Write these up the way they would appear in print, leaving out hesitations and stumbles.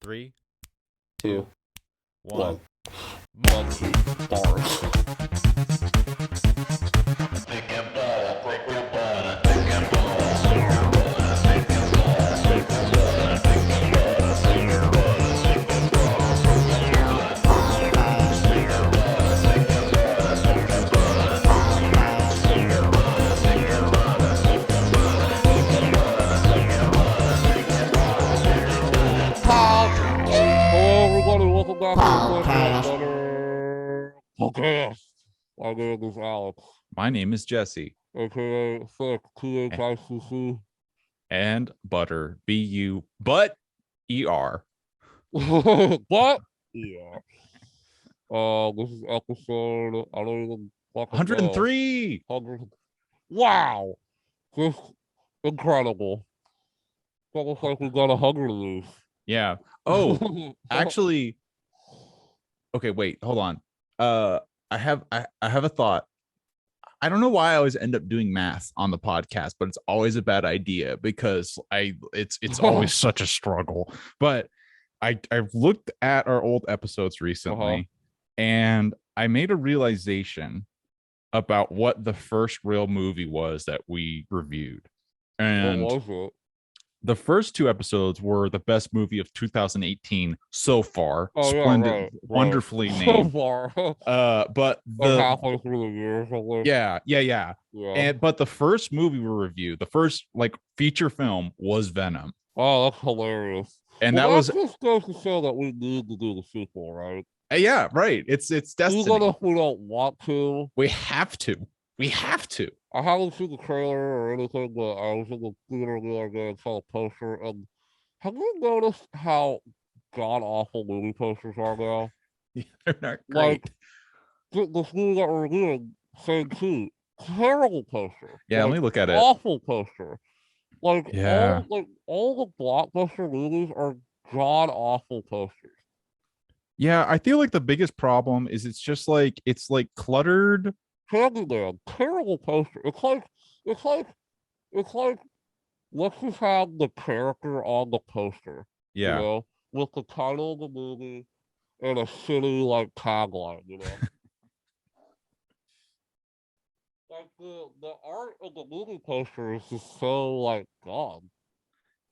3, two, 1. Monkey bars. Hello, everybody. Welcome back to the podcast. My name is Alex, My name is Jesse. aka Thick, THICC. And Butter, B-U, but E-R. What? Yeah. This is episode, I don't even fucking know. 103! 100. Wow. Just incredible. It's almost like we got 100 of these. Yeah. Oh, actually, okay, wait, hold on. I have a thought. I don't know why I always end up doing math on the podcast, but it's always a bad idea because it's always such a struggle. But I've looked at our old episodes recently, and I made a realization about what the first real movie was that we reviewed. And What was it? the first two episodes were the best movie of 2018 so far. Oh, Splendid, yeah, right. wonderfully So named. far. But Like the halfway through the year or something. yeah. Yeah. And but the first movie we reviewed, the first like feature film was Venom. Oh, that's hilarious. And Well, that was just goes to show that we need to do the sequel, right? yeah, right. It's destiny. Even if we don't want to. We have to. I haven't seen the trailer or anything, but I was in the theater the other day and saw a poster. And have you noticed how god awful movie posters are now? They're not great. Like this movie that we're reviewing, Shang Chi, terrible poster. Yeah, let me look at it. Awful poster. Like Yeah. all the blockbuster movies are god awful posters. Yeah, I feel like the biggest problem is it's cluttered. Candyman, terrible poster. It's like let's just have the character on the poster. Yeah. You know, with the title of the movie and a shitty like tagline, you know. Like the art of the movie poster is just so like god.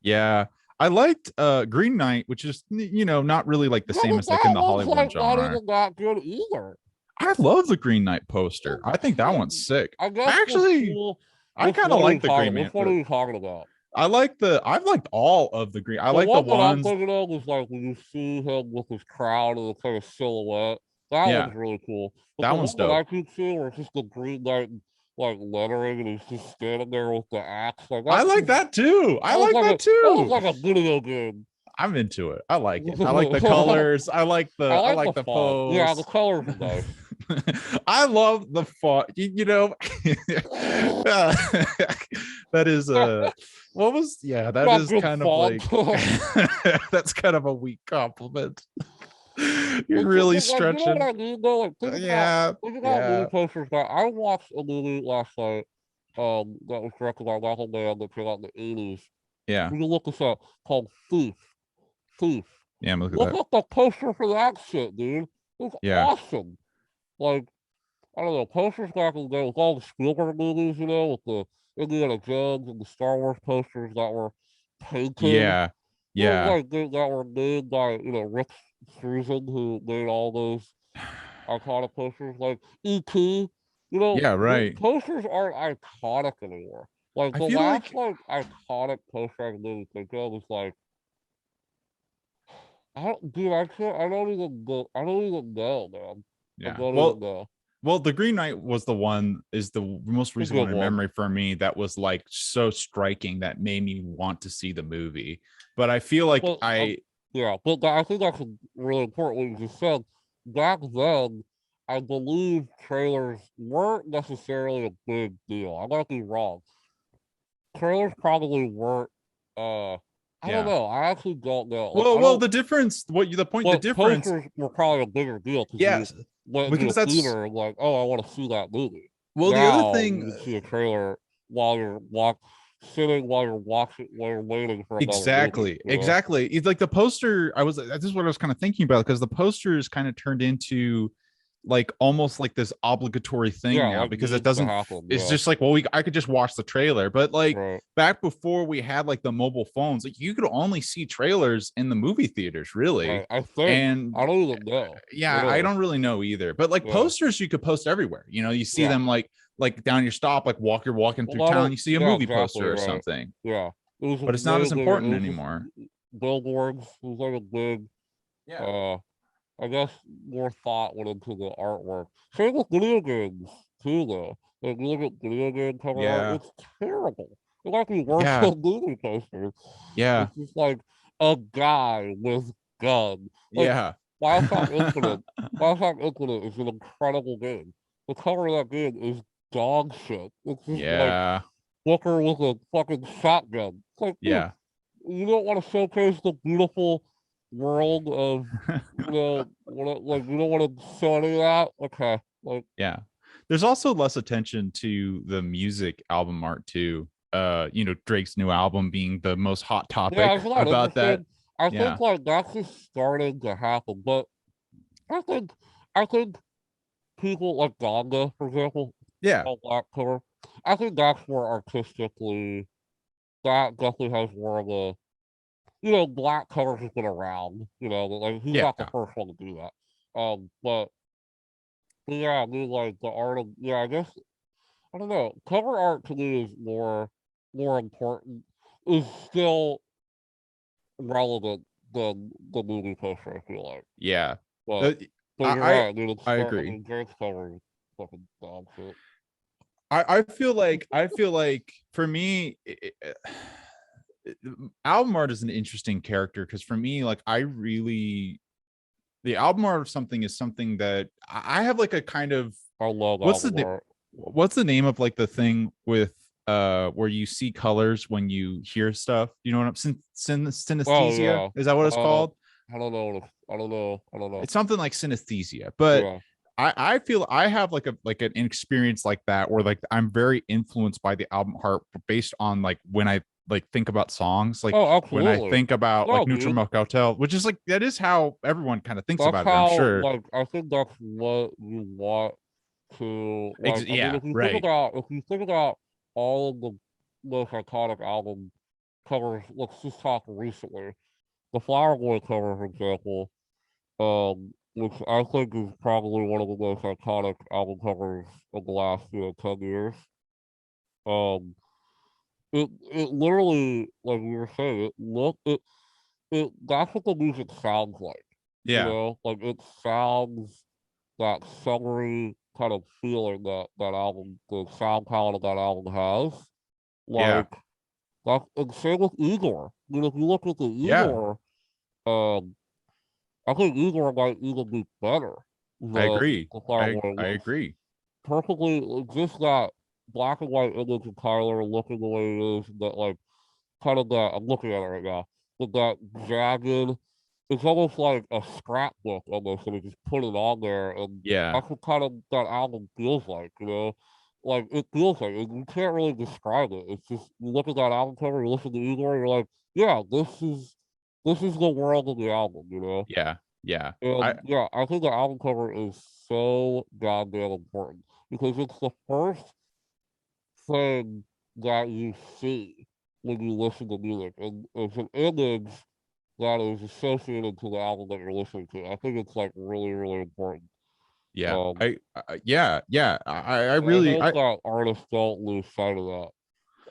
Yeah. I liked Green Knight, which is not really like the same as like in the Hollywood like genre. Not even that good either. I love the Green Knight poster. I think that one's sick. I guess Actually, I kind of like the Green Knight. What are you talking about? I've liked all of the Green. I like the one that I'm ones. thinking of is like when you see him with his crown and the kind of silhouette. That one's really cool. But that one's dope. I keep seeing where it's just the Green Knight like lettering and he's just standing there with the axe. Like I like that too. I like that too. That was like a video game. I'm into it. I like it. I like the colors. I like the pose. Yeah, the colors are nice. I love the font. That is what was that is kind of like that's kind of a weak compliment. You're really stretching. You know what I mean, though? Like, think about movie posters. I watched a movie last night that was directed by Michael Mann that came out in the 80s. Yeah. You can look this up, called Thief. Yeah, I'm looking look at that. Look at the poster for that shit, dude. It's awesome. Like, I don't know, posters back in the day with all the Spielberg movies, with the Indiana Jones and the Star Wars posters that were painted. Yeah. That were made by, Rick Susan, who made all those iconic posters, like E.T. Yeah, right. Posters aren't iconic anymore. Like the last iconic poster I can really think of is like I don't even know, man. Yeah. Know. Well, the Green Knight was the most recent one in memory for me that was like so striking that made me want to see the movie. But I feel like but I think that's really important what you just said. Back then, I believe trailers weren't necessarily a big deal. I might be wrong. Trailers probably weren't. I don't know. I actually don't know. The difference. The difference. Posters were probably a bigger deal. Yes, because that's theater, like, oh, I want to see that movie. Well, now, the other thing, you see a trailer while you're watching. sitting while you're watching, while you're waiting for another movie. Exactly. It's like the poster. This is what I was kind of thinking about, because the poster is kind of turned into like almost like this obligatory thing Yeah, now, like because it needs to doesn't, happen. it's Yeah, just like, well, I could just watch the trailer. But like right. back before we had like the mobile phones, like you could only see trailers in the movie theaters, really. Right. I think And I don't even know. yeah, I Really. don't really know either. But like Yeah. posters, you could post everywhere. You see Yeah. them like down your stop, like you're walking A through lot town, of you see a yeah, movie exactly poster or right. something. Yeah. It was But it's not as amazing. It important was just anymore. billboards. It was like a big Yeah. uh I guess more thought went into the artwork. Same with video games too though. Like you look at video game cover art, Yeah. it's terrible. It might be worse Yeah. than movie posters. Yeah. It's just like a guy with gun. Like Yeah. Bioshock Infinite. Bioshock Infinite is an incredible game. The cover of that game is dog shit. It's just like Yeah. Booker with a fucking shotgun. It's like, dude, Yeah. you don't want to showcase the beautiful world of, like you don't want to show any of that. Okay, like Yeah. There's also less attention to the music album art too. Drake's new album being the most hot yeah, topic it's not about that. interesting. I Yeah. think like that's just starting to happen, but I think I think people like Donda, for example, Yeah. a black cover. I think that's more artistically that definitely has more of a black covers has been around. Like he's Yeah. not the first one to do that. But yeah, I mean like the art of I guess I don't know. Cover art to me is more important. Is still relevant than the movie poster. I feel like, Yeah. but Uh, but you're I right. I mean, it's I I agree. mean, Drake's cover is fucking dog shit. I feel like for me, album art is an interesting character, because for me, like the album art of something is something that I have like a kind of, I love what's album the art. what's the name of like the thing with where you see colors when you hear stuff? You know what I'm Oh synesthesia? yeah. Is that what it's Uh, called? I don't know. I don't know. I don't know. It's something like synesthesia, but Yeah. I feel I have like an experience like that, where like I'm very influenced by the album art based on like when I like think about songs, like Oh, when I absolutely. think about like No, Neutral dude. Milk Hotel, which is like that is how everyone kind of thinks That's about it, I'm how, sure. like, I think that's what you want to, like, I mean, Yeah, right. if you think about all of the most iconic album covers, let's just talk recently. The Flower Boy cover, for example, which I think is probably one of the most iconic album covers of the last, 10 years. Um, it literally, like we were saying, that's what the music sounds like. Yeah, Like it sounds that summery kind of feeling that album, the sound palette of that album has. yeah, Like that, and same with Igor. If you look at the yeah. Igor, um, I think Igor might even be better I than agree. the Firewall. I Looks agree. perfectly, just that black and white image of Tyler looking the way it is, that like kind of that. I'm looking at it right now, but that jagged. It's almost like a scrapbook almost, and we just put it on there, and Yeah, that's what kind of that album feels like, Like it feels like you can't really describe it. It's just you look at that album cover, you listen to Igor, you're like, yeah, this is the world of the album. yeah, yeah. I And yeah, I think the album cover is so goddamn important because it's the first thing that you see when you listen to music, and it's an image that is associated to the album that you're listening to. I think it's like really, really important. yeah. Um, Yeah, yeah. I and I really hope I that artists don't lose sight of that.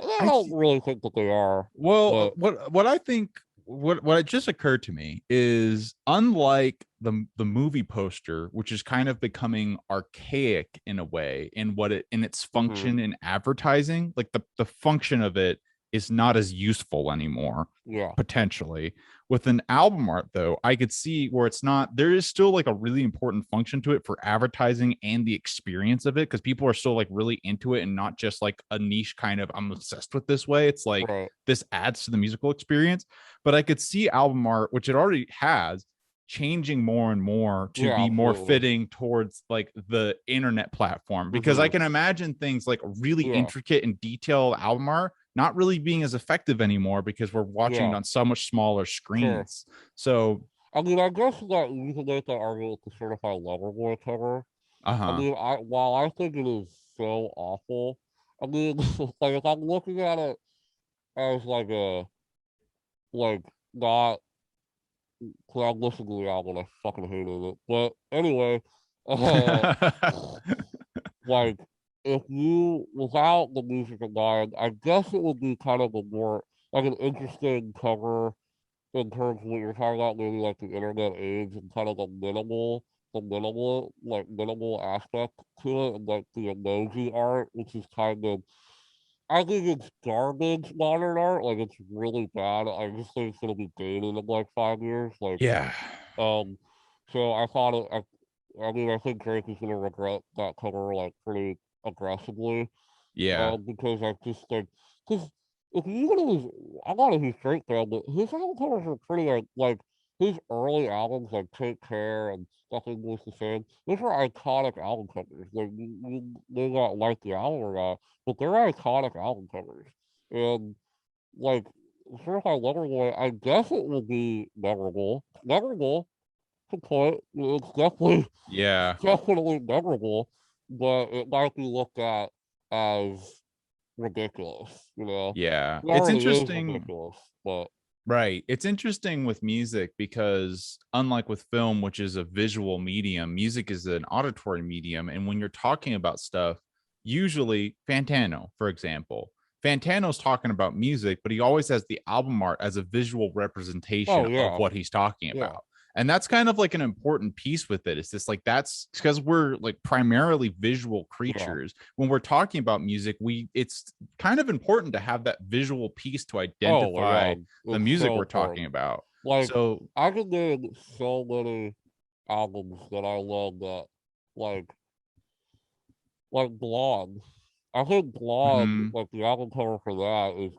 And I I don't really think that they are, Well, but what I think, what just occurred to me is, unlike the movie poster, which is kind of becoming archaic in a way in what it in its mhm, function in advertising, like the function of it is not as useful anymore, yeah, potentially. With an album art, though, I could see where it's not, there is still like a really important function to it for advertising and the experience of it, because people are still like really into it, and not just like a niche kind of, I'm obsessed with this way. It's like right, this adds to the musical experience. But I could see album art, which it already has, changing more and more to yeah, be more absolutely, fitting towards like the internet platform, because I hmm can imagine things like really yeah, intricate and detailed album art not really being as effective anymore because we're watching it on so much smaller screens. So I mean, I guess that you can make that argument with the Certified Lover Boy cover. I mean, while I think it is so awful, I mean, like if I'm looking at it as like a like not, cause I'm listening to the album, I fucking hated it. But anyway, uh, like if you without the music in mind, I guess it would be kind of a more like an interesting cover in terms of what you're talking about, maybe like the internet age and kind of the minimal aspect to it, and like the emoji art, which is kind of, I think it's garbage modern art. Like it's really bad. I just think it's gonna be dated in like 5 years. Like, yeah, um, so I thought it. I mean, I think Drake is gonna regret that cover like pretty aggressively. yeah, Because I just like, because if you look at his, I'm not a huge Drake fan, but his album covers are pretty like his early albums like Take Care and Nothing Was the Same. Those are iconic album covers. Like you may not like the album or not, but they're iconic album covers. And like Certified Lover Boy, I guess it will be memorable. Memorable to point. It's definitely yeah, definitely memorable, but it might be looked at as ridiculous, you know? yeah. It It's already is interesting. ridiculous, but Right. It's interesting with music because, unlike with film, which is a visual medium, music is an auditory medium. And when you're talking about stuff, usually Fantano, for example, Fantano's talking about music, but he always has the album art as a visual representation oh of yeah, what he's talking yeah, about. And that's kind of like an important piece with it. It's just like that's because we're like primarily visual yeah. creatures. When we're talking about music, it's kind of important to have that visual piece to Oh my identify god, the it's music so we're talking important. about. Like So, I can name so many albums that I love that, like Blonde. I think Blonde, mhm, like the album cover for that is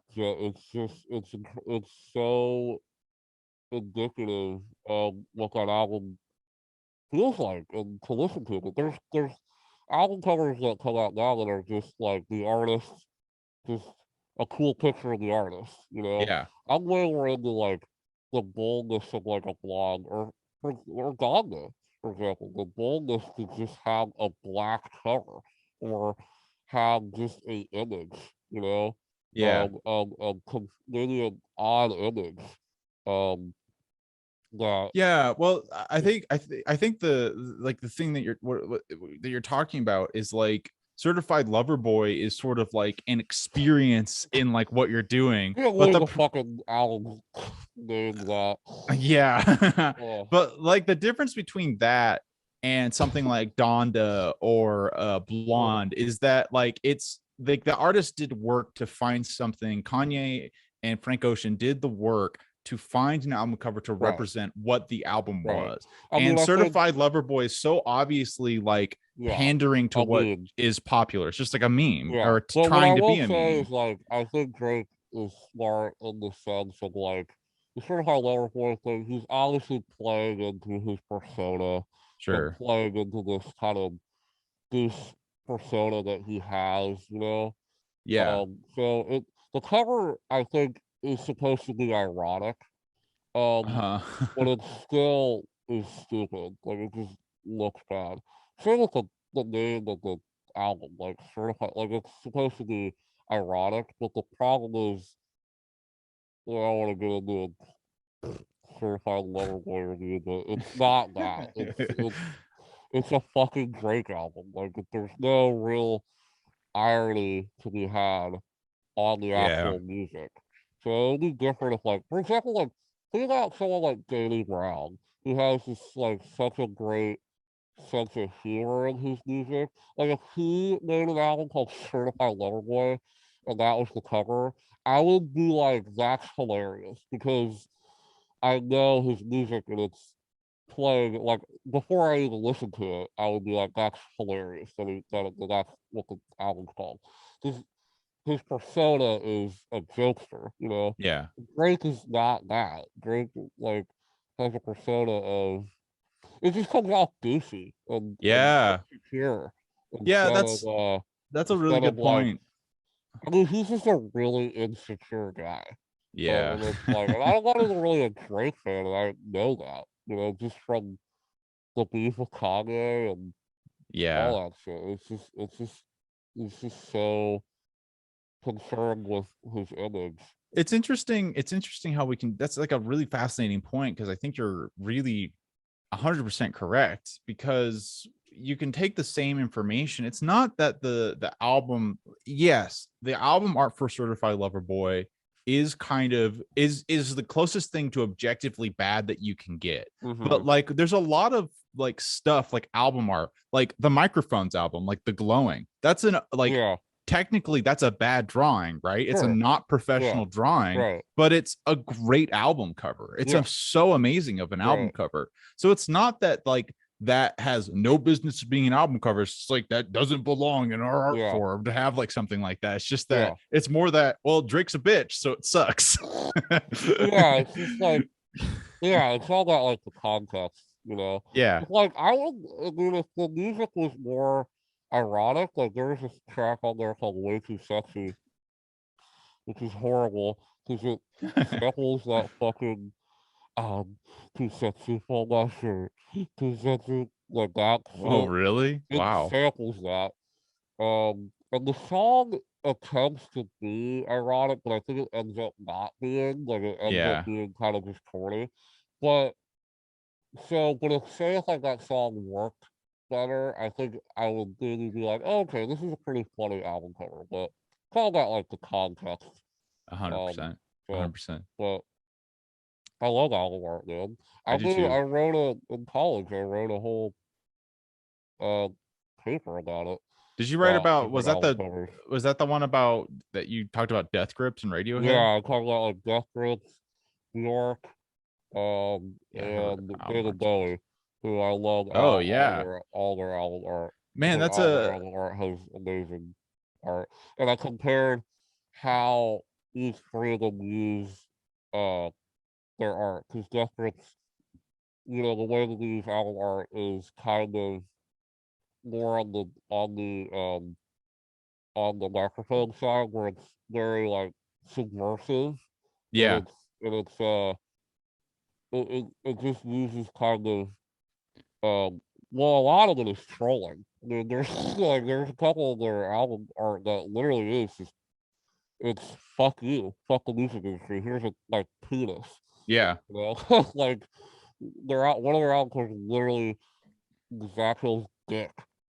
it's so indicative of what that album feels like and to listen to. But there's album covers that come out now that are just like the artist, just a cool picture of the artist. You know, yeah, I'm way more into like the boldness of like a blog or Ganda, for example, the boldness to just have a black cover or have just a image. You know, yeah, maybe an odd image. Um, that yeah. Well, I think the like the thing that that you're talking about is like certified lover boy is sort of like an experience in like what you're doing, yeah, but what is the fucking album name that? yeah, Oh, but like the difference between that and something like Donda or oh, Blonde is that like it's like the artist did work to find something. Kanye and Frank Ocean did the work to find an album cover to right, represent what the album right. was. I mean, And I think, Certified Lover Boy is so obviously like yeah, pandering to I what mean, is popular. It's just like a meme yeah. or But what trying I to will be a say meme. is, like, I think Drake is smart in the sense of, like, the Certified Lover Boy thing, he's obviously playing into his persona and Sure. playing into this persona that he has, you know? Yeah. The cover, I think, is supposed to be ironic. Um, Uh-huh. but it still is stupid. Like it just looks bad. Same with the name of the album, like certified. Like it's supposed to be ironic, but the problem is, I don't want to get into a certified lover boy review, but it's not that. It's a fucking Drake album. Like there's no real irony to be had on the Yeah. actual music. So it'd be different if, like, for example, like, think about someone like Danny Brown, who has this, like, such a great sense of humor in his music. Like, if he made an album called Certified Lover Boy, and that was the cover, I would be like, that's hilarious, because I know his music and it's playing, like, before I even listen to it, I would be like, that's hilarious, that's what the album's called. This his persona is a jokester, you know. Yeah. Drake is not that. Drake like has a persona of it just comes off douchey and Yeah. insecure Yeah, instead of uh that's a really instead of good like point. I mean, he's just a really insecure guy. Yeah. And it's like, and I'm not even really a Drake fan, and I know that, just from the beef with Kanye and Yeah. all that shit. He's just so concerned with his image. It's interesting how we can, that's like a really fascinating point, because I think you're really 100% correct, because you can take the same information. It's not that the album, yes, the album art for Certified Lover Boy is kind of is the closest thing to objectively bad that you can get. Mm-hmm. But like there's a lot of like stuff like album art, like the Microphones album, like the Glowing. That's an like Yeah, technically that's a bad drawing, right? It's a sure. not Yeah, professional drawing, right. but it's a great album cover. It's a Yeah, so amazing of an album right. cover. So it's not that like that has no business being an album cover. It's just like that doesn't belong in our art Yeah, form to have like something like that. It's just that yeah. it's more that, well, Drake's a bitch, so it sucks. Yeah, it's just like, yeah, it's all about like the context. Yeah. It's like I mean, if the music was more ironic, like there's this track on there called "Way Too Sexy," which is horrible because it samples that fucking um "Too Sexy for My Shirt," "Too Sexy," like that Oh, shit. really? It Wow. samples that. And the song attempts to be ironic, but I think it ends up not being. Like it ends up Yeah. being kind of just corny. But but if say if like that song worked better, I think I would really be like, oh, okay, this is a pretty funny album cover. But call that like the context. A hundred Um, percent. A hundred so percent. but I love album art, man. I do too. I wrote in college. I wrote a whole uh paper about it. Did you write about, Different album covers. was that the one about that you talked about Death Grips and Radiohead? Yeah, I talk about like Death Grips, New York, Yeah, I heard and album David art too. Bowie, who I love Oh yeah. all their album art. I Man, think that's all their a album art has amazing art. And I compared how each three of them use uh their art. Because Death Grips, the way they use album art is kind of more on the microphone side where it's very like subversive and yeah. it just uses kind of well, a lot of it is trolling. I mean, there's like there's a couple of their album art that literally is just it's fuck you, fuck the music industry. Here's a like penis, Yeah. like they're out. One of their album covers is literally Zach Hill's dick.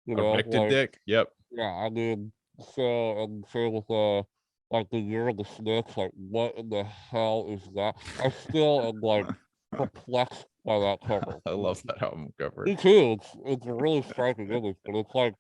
Erected Like dick. Yep. yeah, I mean, and same with like the Year of the Snitch. Like, what in the hell is that? I still am like perplexed by that cover. I love that album cover. Me too. It's a really striking image, but it's like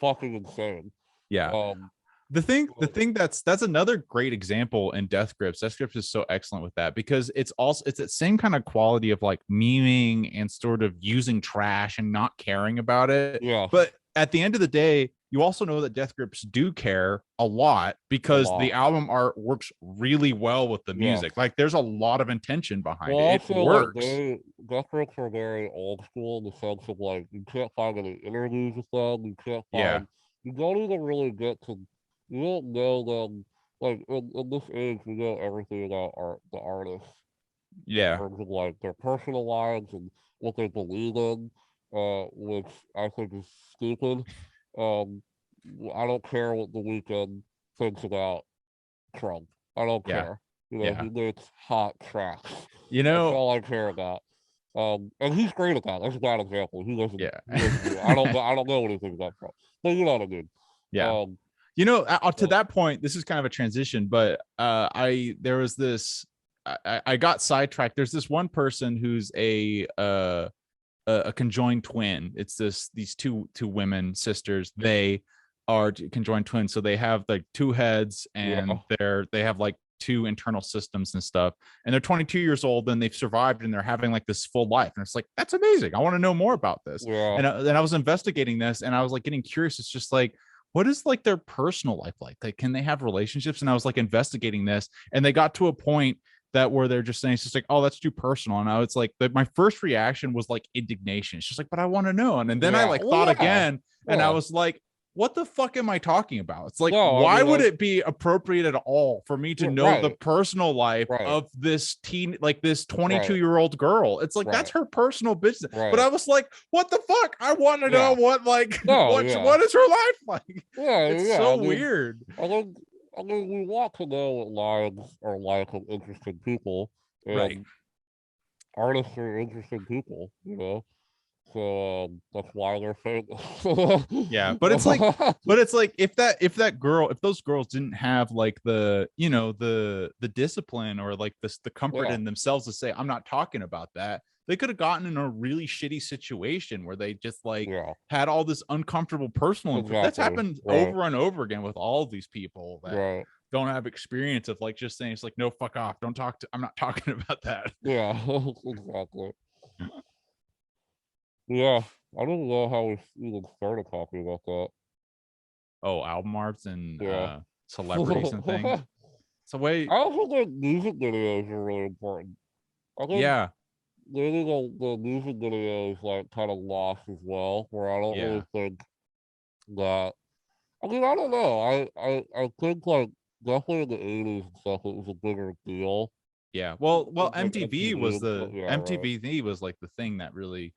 fucking insane. Yeah. Um, The thing that's another great example in Death Grips. Death Grips is so excellent with that, because it's that same kind of quality of like memeing and sort of using trash and not caring about it. yeah, But at the end of the day, you also know that Death Grips do care a lot, a because the lot. album art works really well with the Yeah. music. Like there's a lot of intention behind Well, it. It also like works. Death Grips are very old school in the sense of like you can't find any interviews with them. You can't Yeah. find. You don't even really get to. You don't know them. Like in this age, we know everything about the artists in Yeah. terms of like their personal lives and what they believe in, which I think is stupid. Um, I don't care what the weekend thinks about Trump. I don't Yeah. care. Yeah. He makes hot tracks. You That's know, all I care about. And he's great at that. That's a bad example. yeah. He doesn't do it. I don't know what he thinks about Trump, but you know what I mean. Yeah. Um, To but, that point, this is kind of a transition, but I there was this I got sidetracked. There's this one person who's a conjoined twin. It's these two women sisters. They are conjoined twins, so they have like two heads, and yeah, they have like two internal systems and stuff. And they're 22 years old, and they've survived, and they're having like this full life. And it's like, that's amazing. I want to know more about this. yeah, And I was investigating this, and I was like getting curious. It's just like, what is like their personal life like? Like, can they have relationships? And I was like investigating this, and they got to a point that where they're just saying it's just like, oh, that's too personal. And I was like, my first reaction was like indignation. It's just like, but I want to know. And then I yeah. like Well, thought yeah, again, and I yeah, was like, what the fuck am I talking about? It's like, No, I why mean, would it be appropriate at all for me to know the right, personal life right, of this this 22 right, year old girl? It's like, that's right, her personal business. But right. I was like, what the fuck? I want to know Yeah. what, like, No, yeah. what is her life like? Yeah, It's yeah. so weird. I think, we want to know what lives are like of interesting people, Right. and artists are interesting people, So that's why they're famous. Yeah, but it's like, if those girls didn't have like the, the discipline or like the comfort Yeah, in themselves to say, I'm not talking about that, they could have gotten in a really shitty situation where they just like yeah, had all this uncomfortable personal info. That's exactly. happened Right, over and over again with all of these people that right. don't have experience of like just saying, it's like, no, fuck off, don't talk to, I'm not talking about that. Yeah, exactly. Yeah, I don't know how we even started talking about that. Oh, album arts and Yeah. celebrities and things. So wait, I also think music videos are really important. I think yeah, maybe the music videos like kind of lost as well, where I don't yeah. really think that. I mean, I don't know. I think like definitely in the 80s and stuff, it was a bigger deal. Yeah. It Well, was like MTV and stuff. Yeah, right. MTV was like the thing that really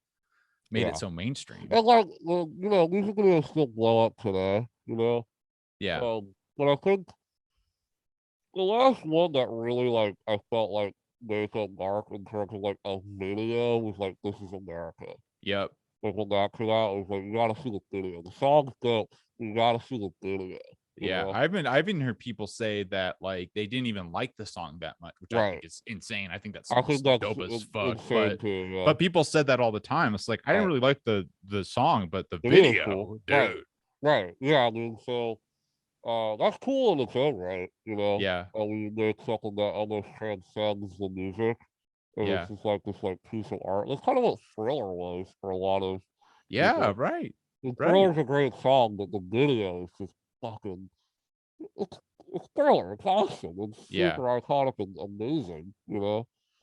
made it Yeah, so mainstream. and like music videos still blow up today. Yeah. But I think the last one that really like I felt like made a mark in terms of like a video was like "This Is America." Yep. Like when that came out, it was like you gotta see the video. The song's dope. You gotta see the video. You Yeah. know, I've even heard people say that like they didn't even like the song that much, which I think right? is insane. I think that I song's think that's dope as fuck. insane too. Yeah, But people said that all the time. It's like, I didn't right. really like the song, but the Video is cool. video, Right, dude. right. Yeah, I mean, so that's cool in its own right. Yeah. We make something that almost transcends the music, and it's Yeah. just like this like piece of art. That's kind of what Thriller was for a lot of Yeah. people. Right. And Right. Thriller's a great song, but the video is just fucking it's, it's Thriller. It's awesome. It's Yeah. super iconic and amazing.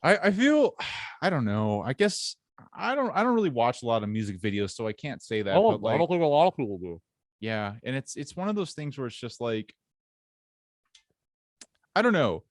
I feel I don't know. I guess I don't really watch a lot of music videos, so I can't say that. But I like, don't think a lot of people do. yeah, and it's one of those things where it's just like, I don't know.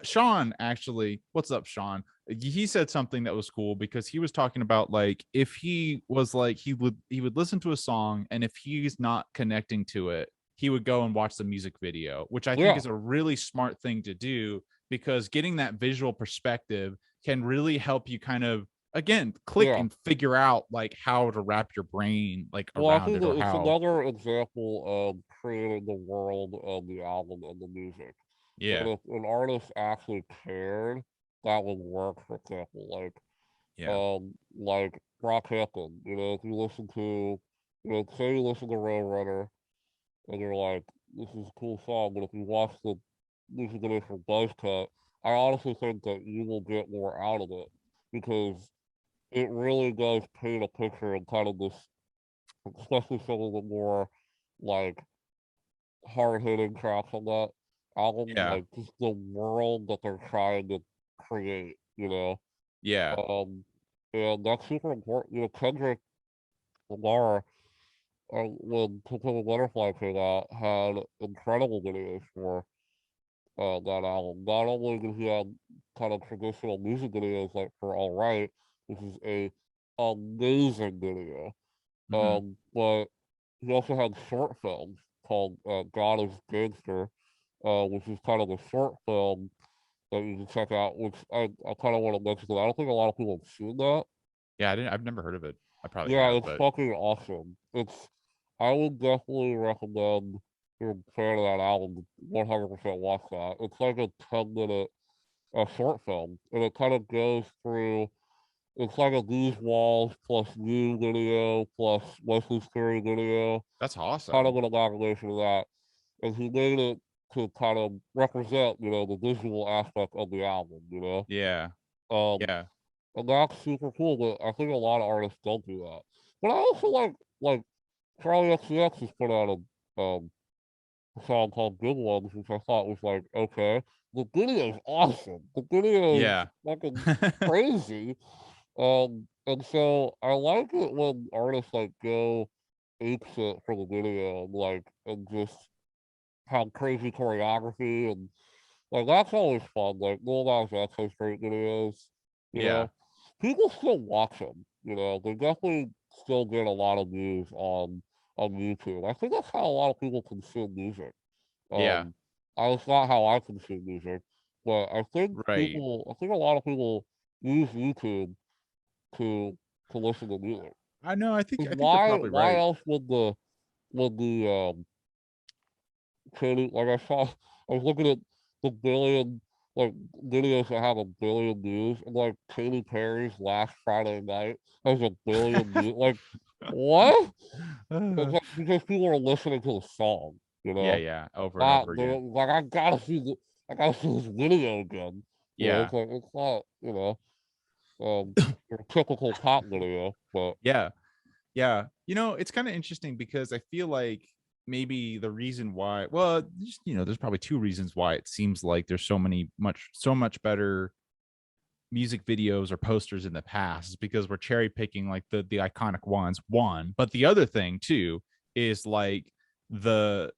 Sean, actually, what's up, Sean? He said something that was cool because he was talking about like, if he was like, he would listen to a song, and if he's not connecting to it, he would go and watch the music video, which I think Yeah, is a really smart thing to do, because getting that visual perspective can really help you kind of, again, click yeah. and figure out like how to wrap your brain like Well, I around think it, or that it's how. another example of creating the world of the album and the music. Yeah. And if an artist actually cared, that would work. For example, Yeah. like Brockhampton. If you listen to, say you listen to Roadrunner, and you're like, this is a cool song, but if you watch the music video for Buzzcut, I honestly think that you will get more out of it because it really does paint a picture and kind of this, especially some of the more like hard hitting tracks on that album, Yeah. like just the world that they're trying to create. Yeah. Um, and that's super important. Kendrick Lamar, when To Pimp a Butterfly came out, had incredible videos for that album. Not only did he have kind of traditional music videos like for All Right, which is a amazing video, Hmm. but he also had short films called God is Gangster, which is kind of a short film that you can check out, which I kind of want to mention because I don't think a lot of people have seen that. Yeah, I've never heard of it. I probably Yeah, have, it's but fucking awesome. I would definitely recommend, if you're a fan of that album, 100% watch that. It's like a 10-minute short film, and it kind of goes through. It's like a These Walls plus You video plus Wesley Story video, that's kind of awesome. an amalgamation of that. And he made it to kind of represent, the visual aspect of the album. Yeah. Um, Yeah. and that's super cool, but I think a lot of artists don't do that. But I also like Charlie XCX has put out a song called Good Ones, which I thought was like, okay. The video is awesome. The video is Yeah. fucking crazy. And so I like it when artists like go apeshit for the video, like, and just have crazy choreography, and like that's always fun. Like Lil Nas X has great videos, you Yeah. know. People still watch them, you know. They definitely still get a lot of views on YouTube. I think that's how a lot of people consume music. Yeah. It's not how I consume music, but Right. I think a lot of people use YouTube to listen to music. I know. 'Cause I think you're probably why right. else would the Katie, like I was looking at the billion, like videos that have a billion views, and like Katy Perry's Last Friday Night has a billion views. Like, what? It's like, because people are listening to the song, you Yeah, know? yeah, over and Not, over they're again. like, I gotta see this video again. You know, Yeah. it's like, it's not, you know, your typical pop video, but Yeah. Yeah. It's kind of interesting because I feel like maybe the reason why, well, there's probably two reasons why it seems like there's so much better music videos or posters in the past is because we're cherry picking like the iconic ones. One, but the other thing too is like the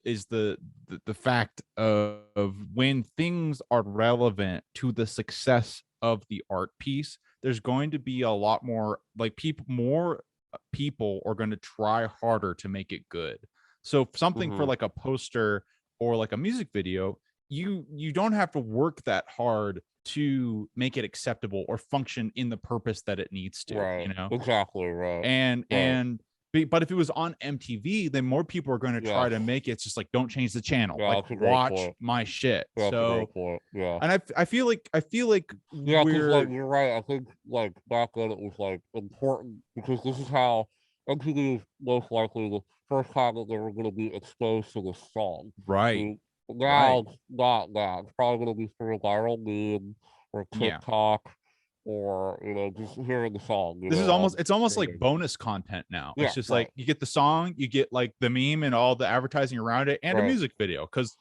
fact of when things are relevant to the success of the art piece, there's going to be a lot more like more people are going to try harder to make it good. So something for mhm, like a poster or like a music video, you don't have to work that hard to make it acceptable or function in the purpose that it needs to, right, exactly, right, right, but if it was on MTV, then more people are going to try yes, to make it. It's just like, don't change the channel, yeah, like that's a great watch point. my shit. Yeah, that's a So, great point. Yeah. and I feel like Yeah, because like we're you're right. I think like back then it was like important because this is how MTV is most likely the first time that they were going to be exposed to the song. right, Mm, Now right. it's not that. It's probably going to be through viral meme or Yeah. TikTok or just hearing the song. This is On it's almost like streaming. bonus content now. It's Yeah, just like right, you get the song, you get like the meme and all the advertising around it and a right. music video because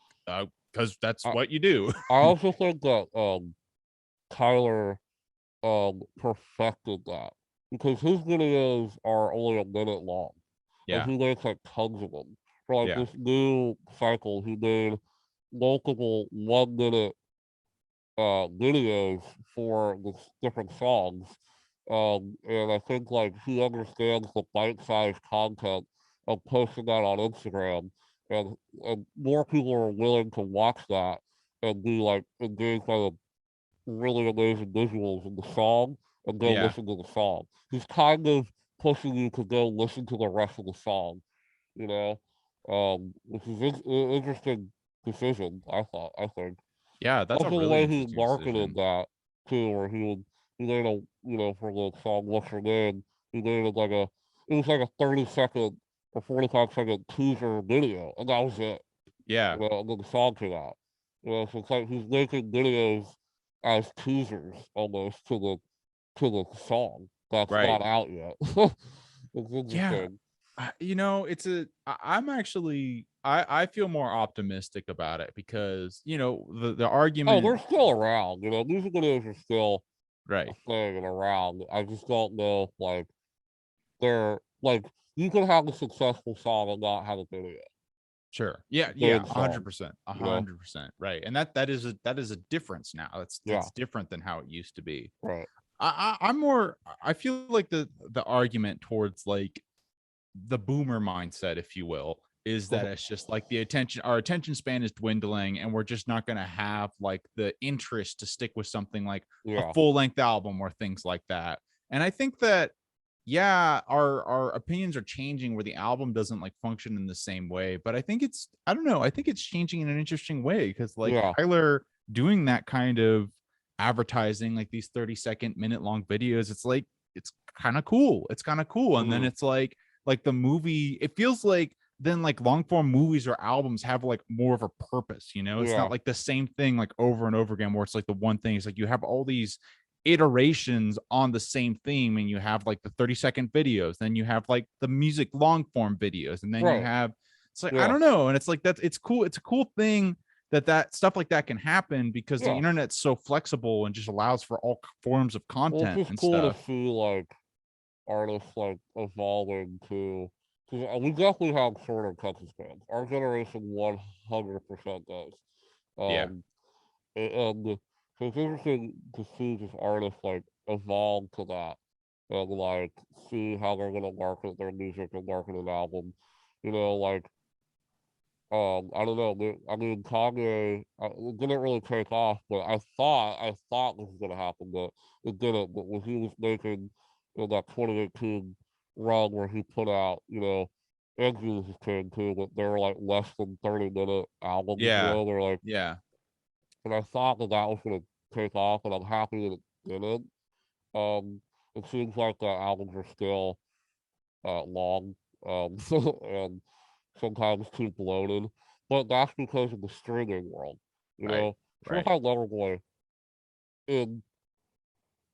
that's I what you do. I also think that Tyler perfected that because his videos are only a minute long, and Yeah. he makes like tons of them. For like Yeah. this new cycle, he made multiple 1 minute videos for the different songs, and I think like he understands the bite-sized content of posting that on Instagram, and more people are willing to watch that and be like engaged by the really amazing visuals in the song and go Yeah. listen to the song. He's kind of pushing you to go listen to the rest of the song, you know, which is an interesting decision. I think. Yeah, that's a Also, the really way he interesting marketed decision. that too, where he made a for the song "What's Your Name," he made it like it was like a 30-second or 45-second teaser video, and that was it. Yeah. And then the song came out. So it's like he's making videos as teasers almost to the song that's Right. not out yet. It's Yeah. interesting. I'm actually I feel more optimistic about it because, the Oh, argument, they're still around. Music videos are still a right. thing and around. I just don't know if they're like you can have a successful song and not have a video. Sure. Yeah, yeah, Good songs, 100%. you know? 100%. Right. And that is a difference now. Yeah, That's different than how it used to be. right. I'm more I feel like the argument towards like the boomer mindset, if you will, is that it's just like our attention span is dwindling and we're just not going to have like the interest to stick with something like a Yeah, full length album or things like that. And I think that, yeah, our opinions are changing where the album doesn't like function in the same way. But I don't know, I think it's changing in an interesting way because like yeah, Tyler doing that kind of advertising, like these 30-second minute long videos, it's like, it's kind of cool. It's kind of cool. And then hmm it's like the movie, it feels like then like long form movies or albums have like more of a purpose, it's yeah, not like the same thing like over and over again where it's like the one thing. It's like you have all these iterations on the same theme and you have like the 30-second videos, then you have like the music long form videos, and then you right. have, it's like, I Yeah, don't know. And it's like it's cool. It's a cool thing that stuff like that can happen because the yeah. internet's so flexible and just allows for all forms of Well, it's content just and cool stuff. to see artists evolving too. 'Cause, we definitely have shorter attention spans. Our generation 100% does. Yeah. Um, and so it's interesting to see this artist like evolve to that and like see how they're gonna market their music and market an album. Like I don't know. I mean, Kanye it didn't really take off, but I thought this was gonna happen, but it didn't. But when he was making that 2018 run where he put out, and Jesus King too, but they're like less than 30-minute albums. Yeah. They're like, Yeah. and I thought that was gonna take off, and I'm happy that it didn't. Um, it seems like the albums are still long, and sometimes too bloated. But that's because of the streaming world. You Right. know, Right. Certified Lover Boy in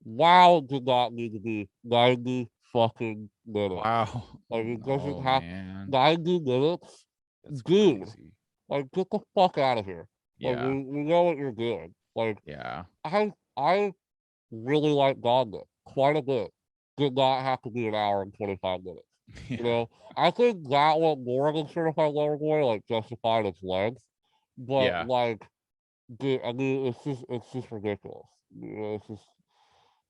WoW did not need to be 90 fucking minutes. Wow. Like it doesn't Oh have man. 90 minutes. That's Dude, crazy. like get the fuck out of here. Like Yeah. we know what you're doing. Like Yeah. I really like Gauntlet quite a bit. Did not have to be an hour and 25 minutes. Yeah. I think that one more than Certified Lover Boy like justified its length, but Yeah. like, dude, I mean, it's just ridiculous. It's just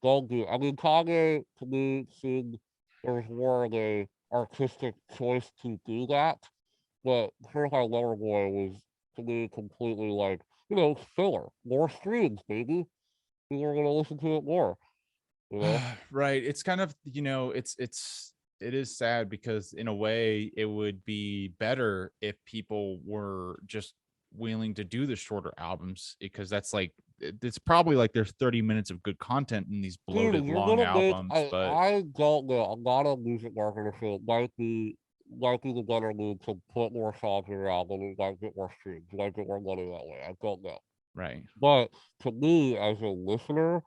don't do. I mean, Kanye to me seemed there was more of a artistic choice to do that, but Certified Lover Boy was to me completely like filler, more streams, baby. People are gonna listen to it more. You know, Right. It's kind of, it is sad because in a way it would be better if people were just willing to do the shorter albums, because that's like it's probably like there's 30 minutes of good content in these dude, bloated if you're long gonna make, albums, I but I don't know. I'm not a music marketer, so it might be the better move to put more songs in your album and like get more streams, like get more money that way. I don't know, right. but to me as a listener,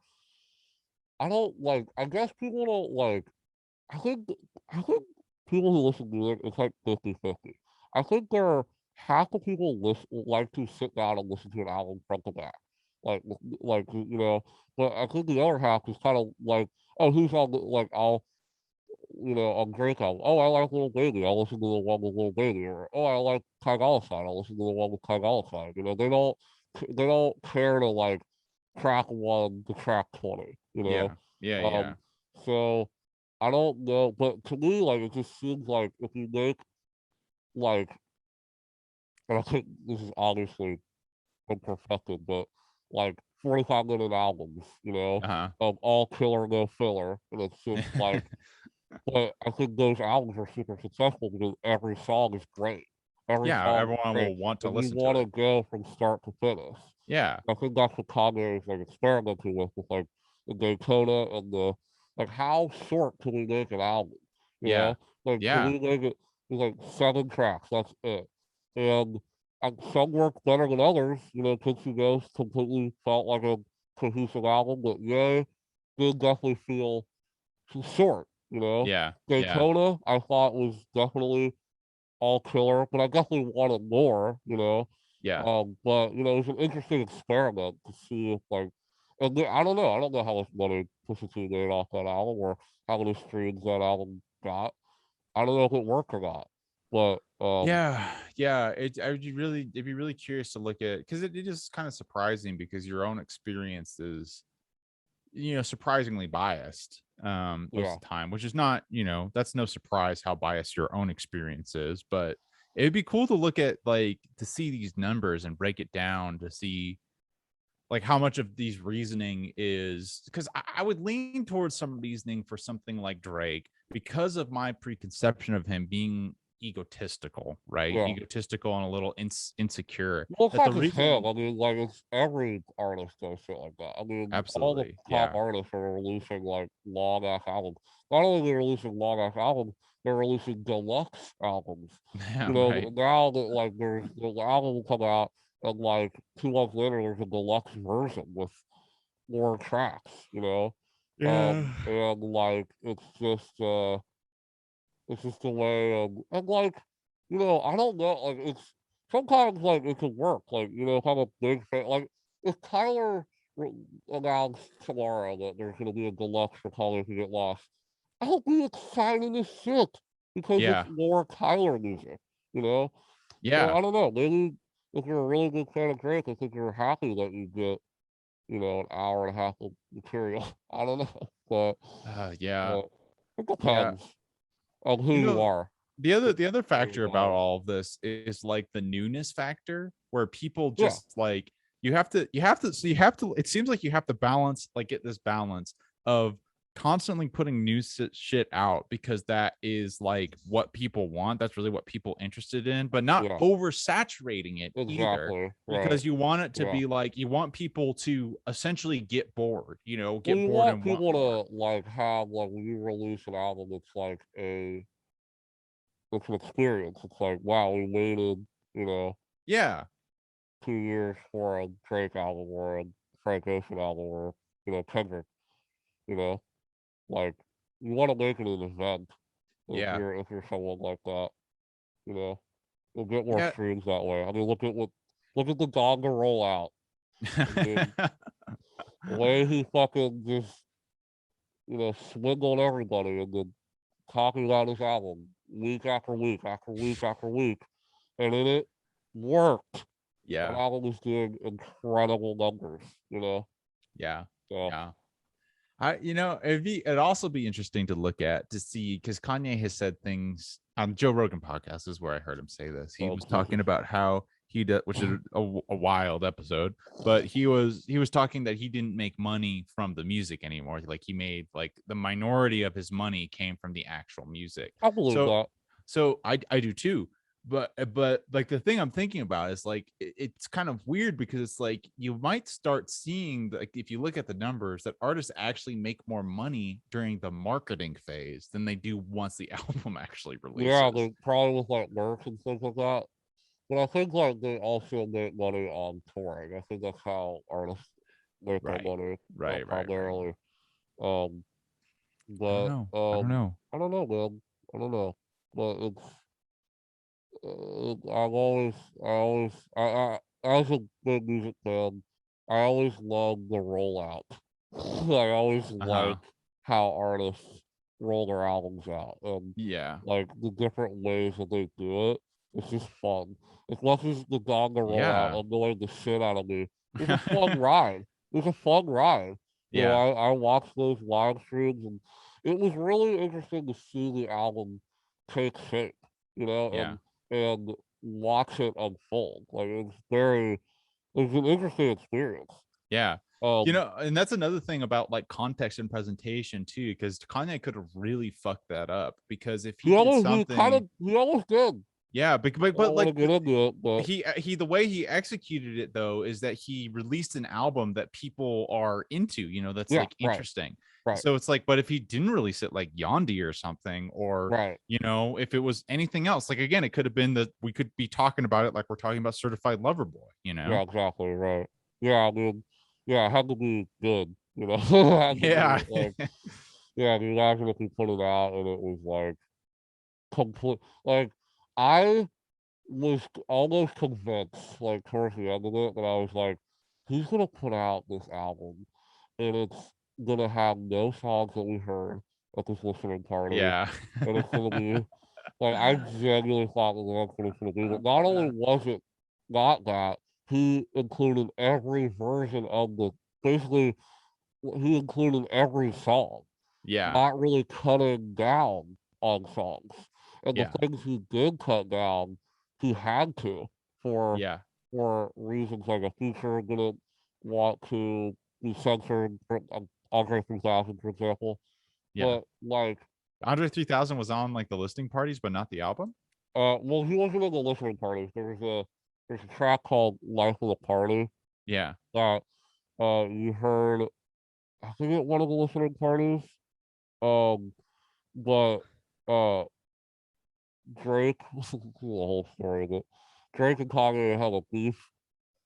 I don't like. I guess people don't like. I think I think people who listen to it, it's like 50-50. I think there are half the people like to sit down and listen to an album front to back, like like you know. But I think the other half is kind of like, oh, who's on like I'll on Drake album. Oh, I like Little Baby. I'll listen to the one with Little Baby. Or oh, I like Ty Dolla $ign. I'll listen to the one with Ty Dolla $ign. They don't care to like track one to track 20. Yeah. Yeah. Yeah. Um, so I don't know, but to me, like it just seems like if you make like, and I think this is obviously imperfected, but like 45-minute albums, Uh-huh. of all killer no filler, and it's just like, but I think those albums are super successful because every song is great. Every Yeah, song is everyone great, will want to and you listen to want to it. go from start to finish. Yeah. I think that's what Kanye is like experimenting with like the Daytona and the like. How short can we make an album? You Yeah. know, like can Yeah. we make it like 7 tracks? That's it. And some work better than others. Tootsie Ghost completely felt like a cohesive album, but yeah, did definitely feel too short. Yeah. Yeah. Daytona I thought was definitely all killer, but I definitely wanted more. Yeah. But it was an interesting experiment to see if like, and I don't know. I don't know how much money Pusha T made off that album or how many streams that album got. I don't know if it worked or not. But Yeah, yeah. It'd be really curious to look at, because it is kind of surprising because your own experience is, surprisingly biased most yeah, of the time, which is not, that's no surprise how biased your own experience is. But it'd be cool to look at, like, to see these numbers and break it down to see like how much of these reasoning is, because I would lean towards some reasoning for something like Drake because of my preconception of him being egotistical, right? yeah. Egotistical and a little insecure. Well, it's That not the just him. reason, I mean, like it's every artist does shit like that. I mean, all the absolutely, top yeah, artists are releasing like long ass albums. Not only are they releasing long ass albums, they're releasing deluxe albums. yeah, right, Now that like there's the album will come out and like 2 months later there's a deluxe version with more tracks. yeah, And like it's just a way of, and like, I don't know, like it's sometimes like it could work, like, if I'm a big fan, like if Tyler announced tomorrow that there's gonna be a deluxe for Colors Who Get Lost, I'll be excited as shit. because it's Yeah. more Tyler music, you know. So Yeah. I don't know. Maybe if you're a really big fan of Drake, I think you're happy that you get, an hour and a half of material. I don't know, Yeah. but it Yeah. depends on who You you know, are. the other Where you factor about go. all of this is like the newness factor, where people Yeah, just like you have to it seems like you have to balance, like get this balance of constantly putting new shit out, because that is like what people want, that's really what people interested in, but not yeah, oversaturating it either, exactly. Right. because you want it to Yeah. be like, you want people to essentially get bored, Well, get you bored want and want people more. to like have like when you release an album, it's an experience. It's like, wow, we waited, you know, Yeah. 2 years for a Drake album or a Frank Ocean album or Kendrick. You know, like you want to make it an event Yeah. if you're someone like that. You know, you'll get more Yeah. streams that way. I mean, look at the Donga rollout. I mean, the way he fucking just swindled everybody and then talking about his album week after week after week after week, and then it worked. That Yeah. album was doing incredible numbers. Yeah. So Yeah. It'd also be interesting to look at to see, because Kanye has said things on Joe Rogan podcast is where I heard him say this. He was talking about how he did, which is a wild episode, but he was talking that he didn't make money from the music anymore. Like he made like the minority of his money came from the actual music. I believe So that. I do too. But like the thing I'm thinking about is like it's kind of weird, because it's like you might start seeing, like if you look at the numbers, that artists actually make more money during the marketing phase than they do once the album actually Yeah, releases. they probably with like merch and things like that. But I think like they also make money on touring. I think that's how artists make their Right. money Right. primarily. Um, I don't but know. I don't know. I don't know, man. I don't know. But I've always, as a big music fan, I always love the rollout. I always Uh-huh. like how artists roll their albums out and Yeah. like the different ways that they do it. It's just fun. As much as the Donga rollout Yeah. annoyed the shit out of me, it was a fun ride. It was a fun ride. Yeah. I watched those live streams and it was really interesting to see the album take shape, Yeah. and watch it unfold. Like it's an interesting experience. Yeah. Um, And that's another thing about like context and presentation too, because Kanye could have really fucked that up, because if he did something, he almost did. yeah, I but don't want to like get into it, but he the way he executed it though is that he released an album that people are into, that's yeah, like right, interesting. right, So it's like, but if he didn't release it like Yandi or something, or right. if it was anything else, like again, it could have been that we could be talking about it like we're talking about Certified Lover Boy. Yeah, exactly, right. Yeah, I mean, yeah, it had to be good, it had to Yeah. be like, yeah, I mean, imagine if he put it out and it was like complete. Like, I was almost convinced, like towards the end of it, that I was like, he's gonna put out this album, and it's gonna have no songs that we heard at this listening party, Yeah. and it's gonna be like I genuinely thought that that's what it's gonna be. But not only was it not that, he included every version of the basically he included every song, Yeah. not really cutting down on songs. And the Yeah. things he did cut down, he had to for Yeah. reasons like a feature didn't want to be censored for Andre 3000, for example. Yeah. But like, Andre 3000 was on like the listing parties, but not the album. well, he wasn't in the listening parties. There's a track called "Life of the Party" Yeah. that you heard, I think, at one of the listening parties. Um, but uh Drake, the whole story, but Drake and Kanye have a beef,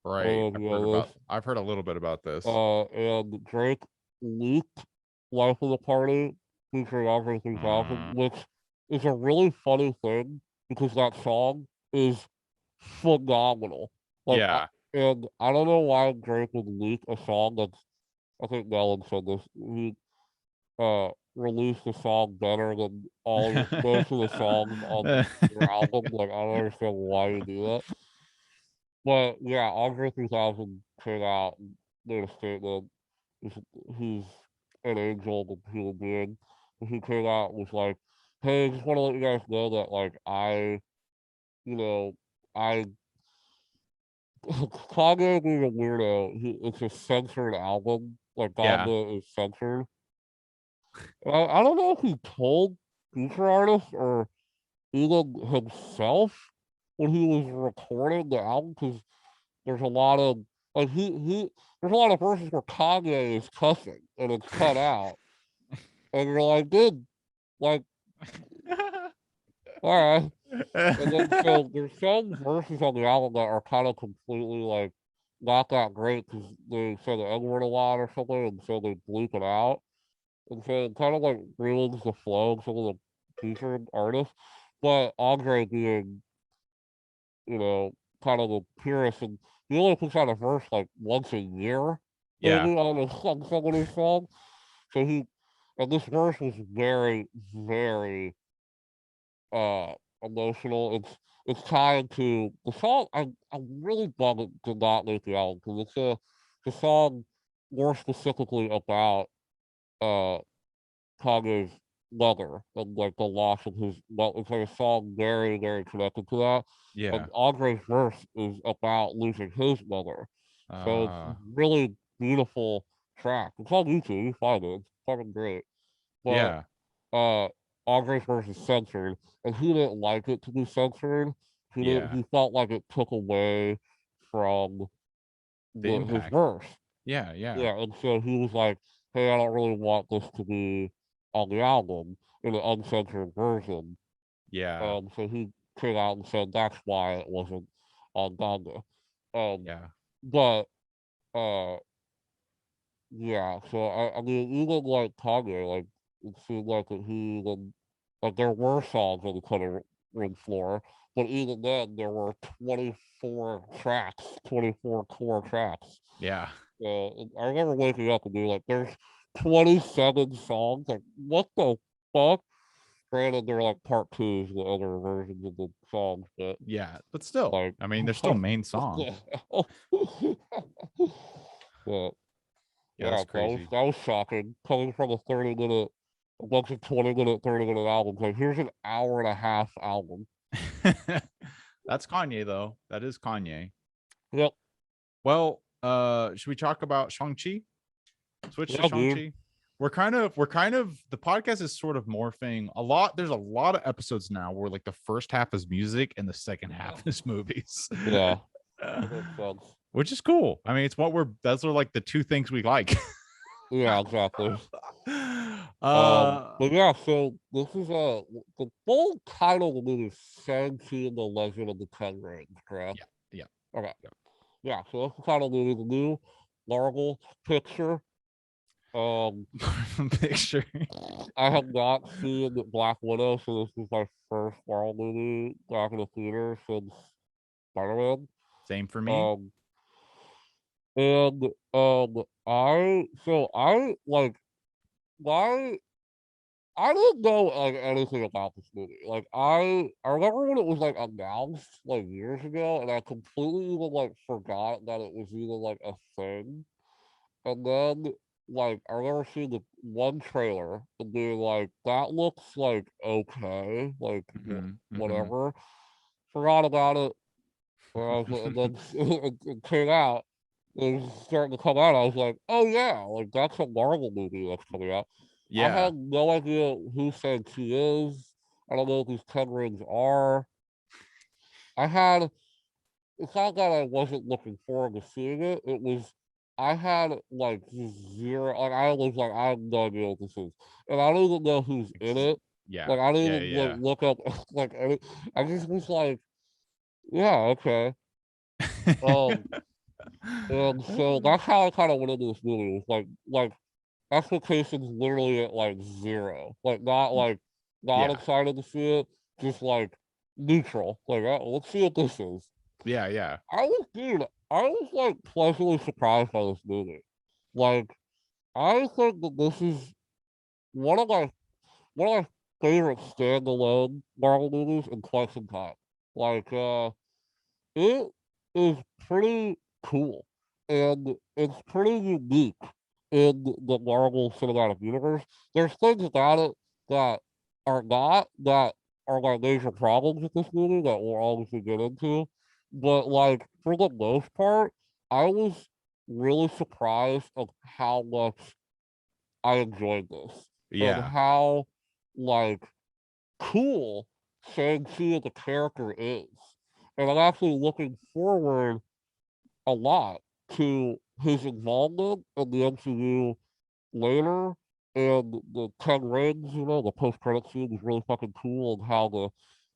Right. and this, I've heard a little bit about this. and Drake leaked "Life of the Party" featuring Andre 3000, Uh, which is a really funny thing because that song is phenomenal. Like, yeah. and I don't know why Drake would leak a song that's. I think Nolan said this. He release the song better than most of the songs on your album. Like I don't understand why you do that. But yeah, Andre 3000 came out and made a statement. He's an angel, the human being. And he came out and was like, "Hey, just want to let you guys know that like you know, I Kanye being a weirdo. It's a censored album. Like Yeah. Ganda is censored. I don't know if he told future artists or even himself when he was recording the album because there's a lot of like he there's a lot of verses where Kanye is cussing and it's cut out, and you're like, dude, like, all right. And then so there's some verses on the album that are kind of completely like not that great because they say the N word a lot or something, and so they bleep it out, and so it kind of like ruins the flow of some of the featured artists. But Andre being, you know, kind of the purist, and he only puts out a verse like once a year, Yeah. maybe on some of his songs. So and this verse was very, very uh emotional. It's tied to the song. I'm really bummed it did not make the album because the song more specifically about uh Kanye's mother and like the loss of his mother. It's like a song very, very connected to that. Yeah. And Andre's verse is about losing his mother. So it's Uh, really beautiful track. It's on YouTube, you find it. It's fucking great. But yeah. uh Andre's verse is censored and he didn't like it to be censored. Yeah. He felt like it took away from The his impact. verse. Yeah. Yeah. Yeah, and so he was like, "Hey, I don't really want this to be on the album in an uncensored version." Yeah. So he came out and said that's why it wasn't on Donda. Um, Yeah. but uh, yeah. So I mean, even like Kanye, like it seemed like that he even like there were songs on the cutting room floor, but even then there were 24 tracks, 24 core tracks. Yeah. I remember waking up and being like, "There's 27 songs. Like, what the fuck?" Granted, they're like part twos, the other versions of the songs, but Yeah. But still, like, I mean, they're still main songs. but Yeah, yeah, that's crazy. that was shocking. Coming from a bunch of 20-minute, 30-minute albums. Like, here's an hour and a half album. That's Kanye though. That is Kanye. Yep. Well, should we talk about Shang-Chi? Switch to Yeah, dude. Shang-Chi. We're kind of the podcast is sort of morphing a lot. There's a lot of episodes now where like the first half is music and the second half is movies. Yeah. That makes sense. Which is cool. I mean, it's what those are like the two things we like. Yeah, exactly. uh But yeah, so this is the full title of the movie is Shang-Chi and the Legend of the Ten Rings, correct? yeah, yeah, Okay. yeah. Yeah, so that's the title of the movie, the new Marvel picture. Um, Picture. I have not seen Black Widow, so this is my first Marvel movie back in the theater since Spider-Man. Same for me. Um, and I like my I didn't know like anything about this movie. Like I remember when it was like announced like years ago, and I completely even like forgot that it was even like a thing. And then like I remember seeing the one trailer and being like, that looks like okay, like Mm-hmm. whatever. Forgot about it. And then it came out. It was starting to come out. I was like, oh yeah, like that's a Marvel movie that's coming out. I Yeah. have no idea who Shang-Chi is. I don't know who these 10 rings are. I had it's not that I wasn't looking forward to seeing it. It was I had like zero. Like I was like I have no idea what this is, and I don't even know who's in it. Yeah. Like I didn't Yeah. even like Yeah. look up like any. I just was like, yeah, okay. Um, and so that's how I kind of went into this movie. Was like expectations literally at like zero. Like not Yeah. excited to see it, just like neutral. Like let's see what this is. Yeah. Yeah. I was like pleasantly surprised by this movie. Like, I think that this is one of my one of my favorite standalone Marvel movies in quite some time. Like, it is pretty cool, and it's pretty unique in the Marvel Cinematic Universe. There's things about it that are not that are like major problems with this movie that we'll obviously get into, but like for the most part, I was really surprised of how much I enjoyed this and Yeah. how like cool Shang Chi as a character is. And I'm actually looking forward a lot to his involvement in the MCU later. And the 10 rings, the post credit scene is really fucking cool, and how the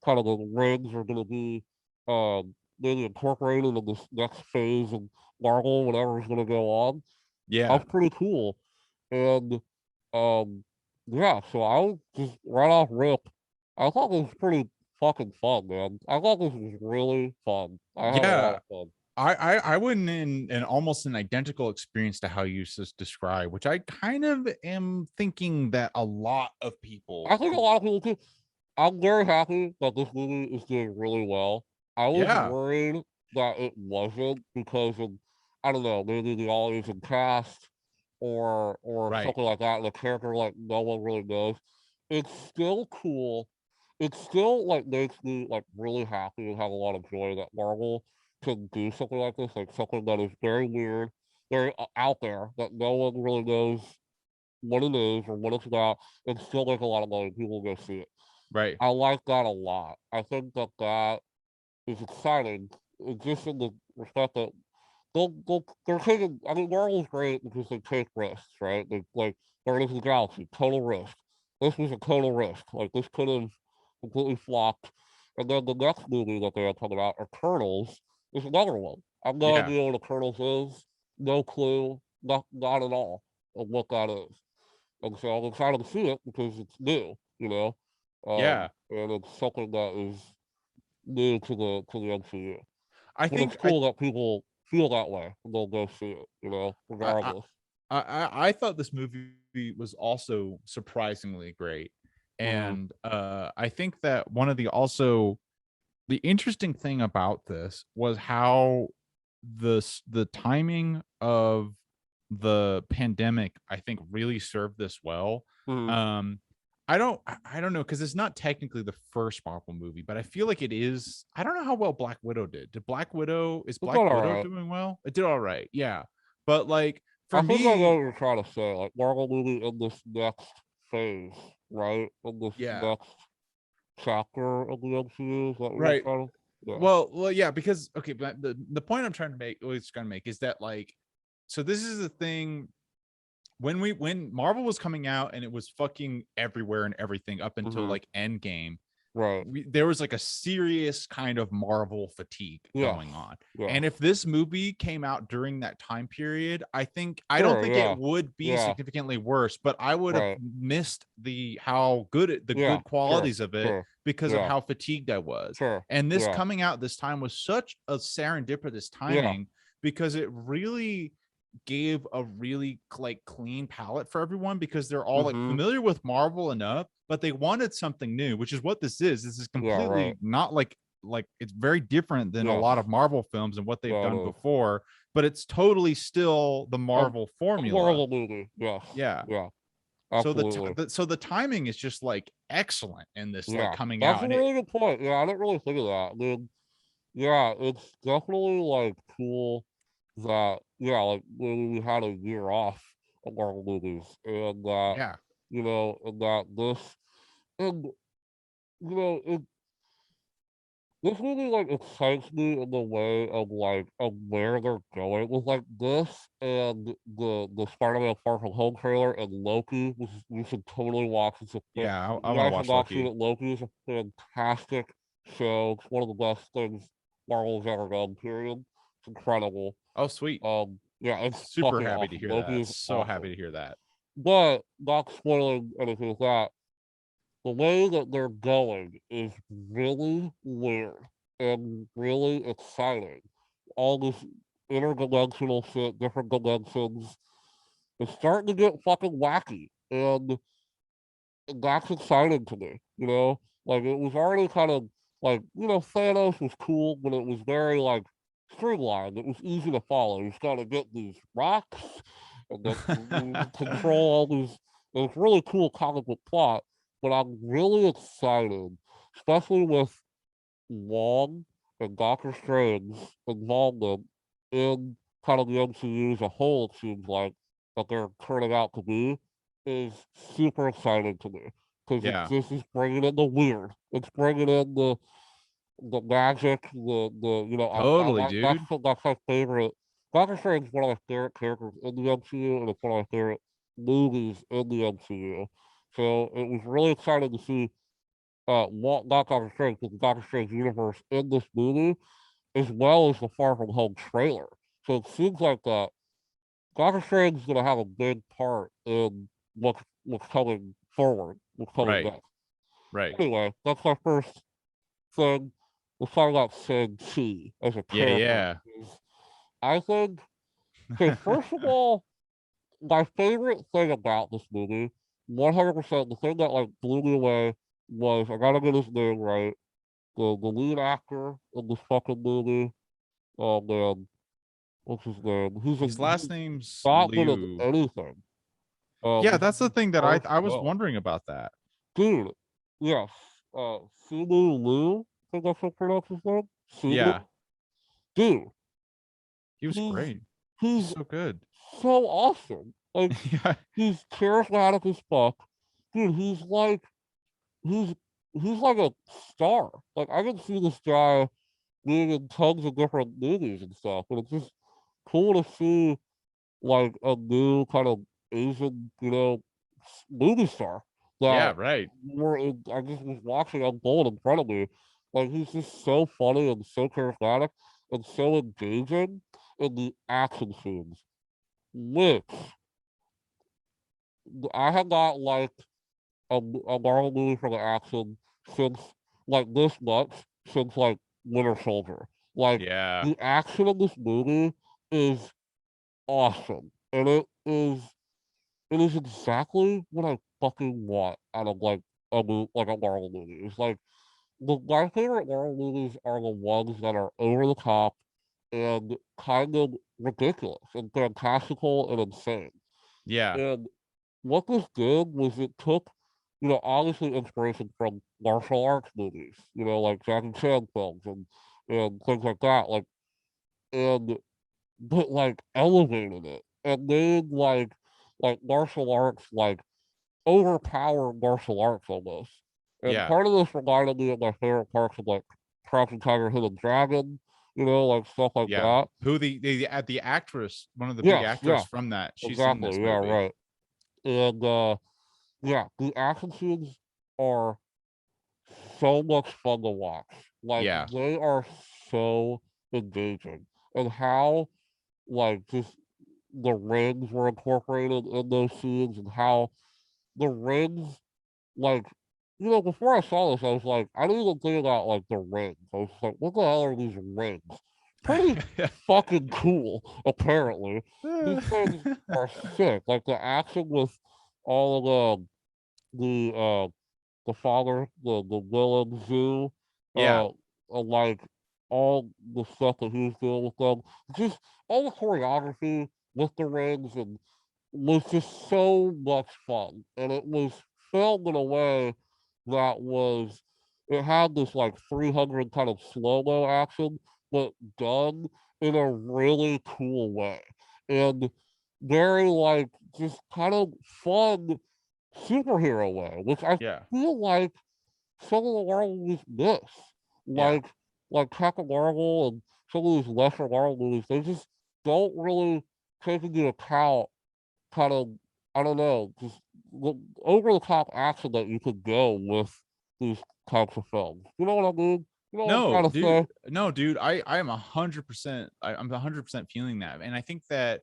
kind of the rings are going to be maybe incorporated in this next phase of Marvel, whatever is going to go on. Yeah. That's pretty cool. And um, yeah, so I was just right off rip. I thought this was pretty fucking fun, man. I thought this was really fun. I had a lot Yeah. of fun. I went in almost an identical experience to how you just described, which I kind of am thinking that a lot of people I think a lot of who, people too. I'm very happy that this movie is doing really well. I was yeah, worried that it wasn't because of, I don't know, maybe the audience and cast or right, something like that. The character like no one really knows. It's still cool. It still like makes me like really happy and have a lot of joy that Marvel can do something like this, like something that is very weird, very out there that no one really knows what it is or what it's about, and still make a lot of money. People go see it. right, I like that a lot. I think that that is exciting, just in the respect that they're taking. I mean, Marvel's great because they take risks, right? They like Guardians of the Galaxy, total risk. This was a total risk. Like this could have completely flopped. And then the next movie that they are talking about, Eternals, is another one. I have no yeah, idea what Eternals is. No clue. Not at all of what that is. And so I'm excited to see it because it's new, yeah. and it's something that is new to the MCU. I But it's think cool that people feel that way and they'll go see it, I I regardless. I thought this movie was also surprisingly great, Mm-hmm. and I think that one of the also the interesting thing about this was how the timing of the pandemic, I think, really served this well. Mm-hmm. Um, I don't know because it's not technically the first Marvel movie, but I feel like it is. I don't know how well Black Widow did. Is It's Black not Widow alright. doing well? It did all right, yeah. But like for I think I know me, what you're trying to say. Like Marvel movie in this next phase, right? In this yeah, next chapter of the MCU, is that what you're right. trying to? Yeah. Well, yeah, because okay, but the point I'm trying to make, always trying to make, is that like, so this is the thing when Marvel was coming out and it was fucking everywhere and everything up until Mm-hmm. like Endgame, Right. there was like a serious kind of Marvel fatigue Yes. going on. Yes. And if this movie came out during that time period, I don't Sure. think it Yeah. would be Yeah. significantly worse, but I would have Right. missed the Yeah. good Sure. qualities of it Sure. because of Yeah. how fatigued I was. Sure. And this Yeah. coming out this time was such a serendipitous Yeah. timing because it really gave a really like clean palette for everyone because they're all like Mm-hmm. familiar with Marvel enough, but they wanted something new, which is what this is. This is Yeah. Right. completely not like it's very different than a Yes. lot of Marvel films and what they've Yeah. done It is. before, but it's totally still the Um, Marvel a formula. Marvel movie. Yes. Yeah. Yeah. So Absolutely. so the timing is just like excellent in this like Yeah. coming That's out a and it really good point. Yeah. I didn't really think of that. I mean, yeah, it's definitely like cool that like we had a year off of Marvel movies, and that yeah. and that and it this movie like excites me in the way of like of where they're going with like this and the Spider-Man Far From Home trailer and Loki, which you should totally watch. Yeah, If I you want to guys have watch not seen Loki. it, Loki is a fantastic show. It's one of the best things Marvel's ever done. Period. It's incredible. Oh, sweet. Yeah, it's Super fucking happy to awesome. hear Loki that. is So happy awesome. to hear that. But not spoiling anything with that, the way that they're going is really weird and really exciting. All this interdimensional shit, different dimensions. It's starting to get fucking wacky. And that's exciting to me. Like it was already kind of like Thanos was cool, but it was very like streamlined. It was easy to follow. You just got to get these rocks and then you control all these. It's really cool comic book plot, but I'm really excited, especially with Wong and Doctor Strange involvement in kind of the MCU as a whole. It seems like that they're turning out to be is super exciting to me because Yeah, this is bringing in the weird. It's bringing in the magic. I totally, like dude. that's my favorite. Doctor Strange is one of my favorite characters in the MCU, and it's one of my favorite movies in the MCU. So it was really exciting to see not Doctor Strange, but the Doctor Strange universe in this movie, as well as the Far From Home trailer. So it seems like that Doctor Strange is going to have a big part in what's coming forward, what's coming Right, next. right. Anyway, that's my first thing. We'll talk about Shang Chi as a Yeah, character. yeah. I think, okay, first of all, my favorite thing about this movie, 100%, the thing that like blew me away was I gotta get his name right. The lead actor in this fucking movie. Oh man, what's his name? His last He's name's not good at Liu. anything. Yeah, This is that's the his thing that I first I was film. wondering about that. Dude, yes. Sulu Liu, I think that's how you pronounce his name. Sulu. Yeah, Dude, he was he's great. He's he's so good. so awesome. Like Yeah, he's charismatic as fuck. Dude, he's he's like a star. Like I can see this guy being in tons of different movies and stuff, and it's just cool to see like a new kind of Asian, movie star yeah, that right. I just was watching unfold in front of me. Like he's just so funny and so charismatic and so engaging in the action scenes, which I have not liked a Marvel movie for the action since like this much since like Winter Soldier. Like Yeah, the action of this movie is awesome, and it is exactly what I fucking want out of like like a Marvel movie. It's like my favorite Marvel movies are the ones that are over the top and kind of ridiculous and fantastical and insane. yeah, And what this did was it took, obviously inspiration from martial arts movies, like Jackie Chan films and things like that, and but like elevated it and made like martial arts like overpower martial arts almost. And yeah, part of this reminded me of my favorite parts of like Crouching Tiger, Hidden Dragon, like stuff like yeah. that. Who the actress, one of the big Yes, actors yeah, from that, she's in this exactly, yeah, movie. right. And yeah, the action scenes are so much fun to watch. Like Yeah, they are so engaging, and how like just the rings were incorporated in those scenes, and how the rings like before I saw this, I was like, I didn't even think about like the rings. I was like, what the hell are these rings? Pretty fucking cool, apparently. These things are sick. Like the action with all of the father, the villain zoo, yeah, like all the stuff that he was doing with them. Just all the choreography with the rings and was just so much fun. And it was filmed in a way that it had this like 300 kind of slow-mo action, but done in a really cool way. And very like just kind of fun superhero way, which I yeah, feel like some of the Marvel movies miss. yeah. Like Captain Marvel and some of these lesser Marvel movies, they just don't really take into account kind of, I don't know, just over the top action that you could go with these types of films. You know what I mean? You know what I'm No, trying to dude. say? No, dude. I am 100%. I'm 100% feeling that, and I think that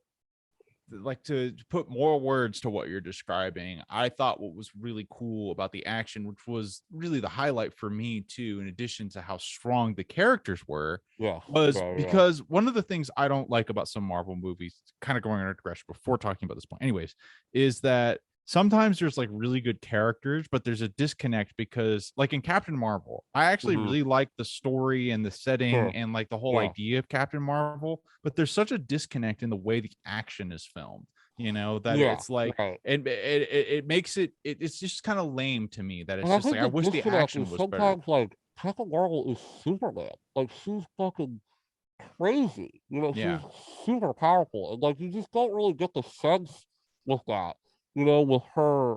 like to put more words to what you're describing, I thought what was really cool about the action, which was really the highlight for me too, in addition to how strong the characters were, Yeah, was yeah, yeah. because one of the things I don't like about some Marvel movies, kind of going in a direction before talking about this point, anyways, is that sometimes there's like really good characters, but there's a disconnect because like in Captain Marvel, I actually Mhm. really like the story and the setting Sure. and like the whole Yeah. idea of Captain Marvel, but there's such a disconnect in the way the action is filmed, that Yeah. it's like Right. it makes it's just kind of lame to me that And it's I just think like I the wish the disconnect action is was better. sometimes like Captain Marvel is Superman. Like she's fucking crazy. She's Yeah. super powerful. And like you just don't really get the sense with that, with her,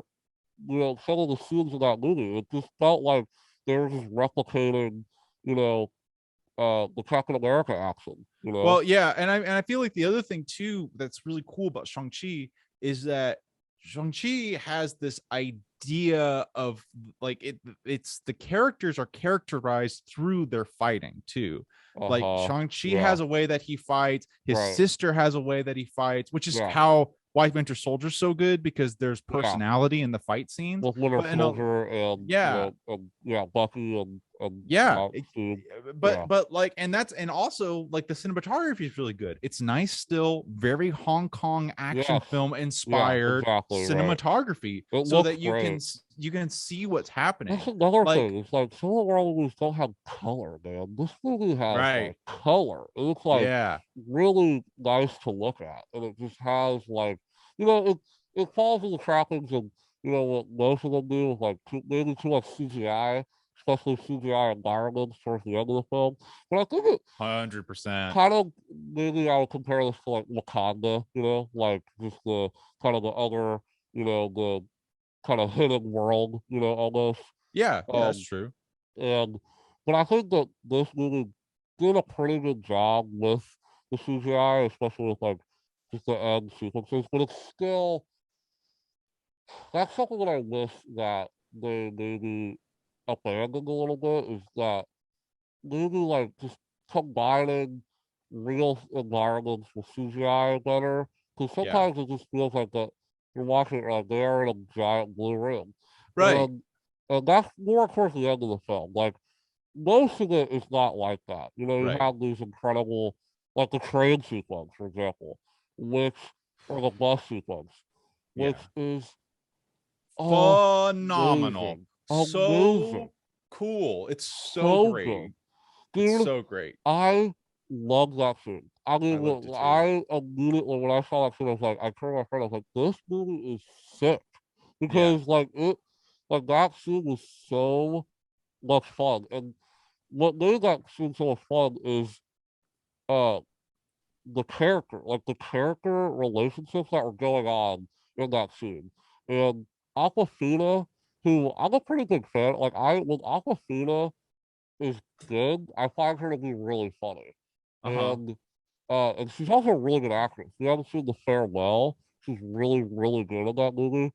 some of the scenes in that movie. It just felt like they were just replicating, you know, the Captain America action. Well, yeah, and I feel like the other thing too that's really cool about Shang-Chi is that Shang-Chi has this idea of like it's the characters are characterized through their fighting too. Like Uh-huh. Shang-Chi Yeah. has a way that he fights, his Right. sister has a way that he fights, which is Yeah. how White Winter Soldier's so good because there's Yeah. personality in the fight scenes. With Winter But Soldier and yeah, yeah, Bucky and yeah, Steve. but Yeah. like and also like the cinematography is really good. It's nice, still very Hong Kong action Yes. film Yeah, inspired exactly, right. cinematography It so looks that great. you can see what's That's happening. another Like thing. It's like some of our movies don't have color, man. This movie has right, like color. It looks like yeah, really nice to look at, and it just has like, it falls in the trappings of what most of them do, with like maybe too much CGI, especially CGI environments towards the end of the film. But I think it 100%. kind of, maybe I would compare this to like Wakanda, like just the kind of the other, the kind of hidden world, almost. Yeah, yeah, that's Um, true. and but I think that this movie did a pretty good job with the CGI, especially with like just the end sequences. But it's still, that's something that I wish that they maybe abandoned a little bit, is that maybe like just combining real environments with CGI better. Because Yeah, sometimes it just feels like that you're watching it like they're in a giant blue room. right, And that's more towards the end of the film. Like most of it is not like that. You right, have these incredible, like the train sequence, for example, which or the bus sequence, which yeah, is phenomenal, amazing. Amazing. so cool, it's so So good. great, it's Dude, so great. I love that scene. I I mean, loved it too. I immediately, when I saw that scene, I was like, I turned to my friend, I was like, this movie is sick. Yeah, Because, like, that scene was so much fun. And what made that scene so much fun is uh, the character relationships that were going on in that scene. And Aquafina, who I'm a pretty big fan, when Aquafina is good, I find her to be really funny. uh-huh, And she's also a really good actress. If you haven't seen The Farewell, she's really, really good in that movie.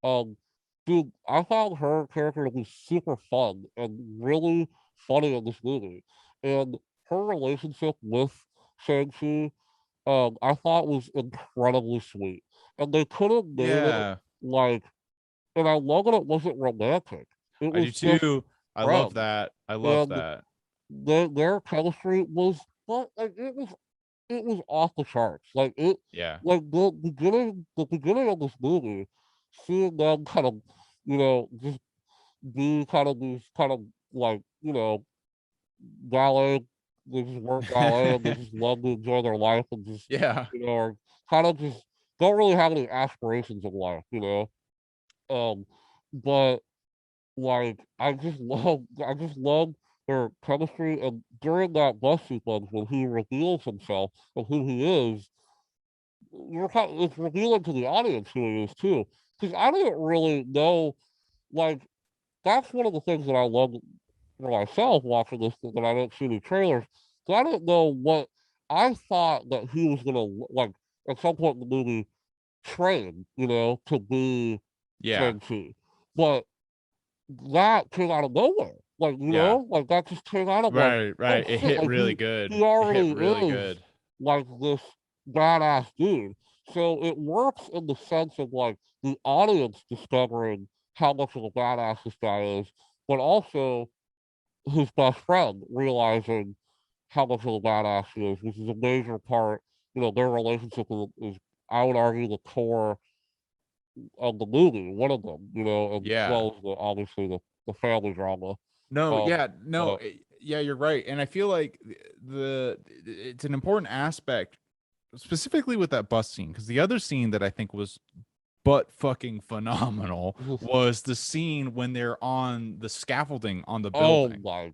Um, Dude, I found her character to be super fun and really funny in this movie. And her relationship with Shang-Chi, I thought was incredibly sweet. And they could have made it yeah, like, and I love that it wasn't romantic. It I do was just too. I love friends. that. I love And that. their chemistry was, but like it was off the charts. Yeah. Like the beginning of this movie, seeing them kind of, just be kind of these kind of like, ballet, they just work ballet and they just love to enjoy their life and just, Yeah. are kind of just don't really have any aspirations in life. Um, but like I just love their chemistry, and during that bus sequence when he reveals himself of who he is, it's revealing to the audience who he is too. Because I didn't really know, like, that's one of the things that I love for myself watching this, that I didn't see any trailers. So I didn't know what I thought that he was gonna like at some point in the movie train, to be Yeah. Shang-Chi. But that came out of nowhere. Yeah. Like that just came out of like, Right. oh Right. It shit, hit like really he good. It hit already really is good. like this badass dude. So it works in the sense of like the audience discovering how much of a badass this guy is, but also his best friend realizing how much of a badass he is, which is a major part. Their relationship is, I would argue, the core of the movie, one of them, you know, as Yeah. well as obviously the family drama. No, Um, yeah, no, uh, yeah, you're right. And I feel like it's an important aspect, specifically with that bus scene, because the other scene that I think was but fucking phenomenal was the scene when they're on the scaffolding on the oh building. my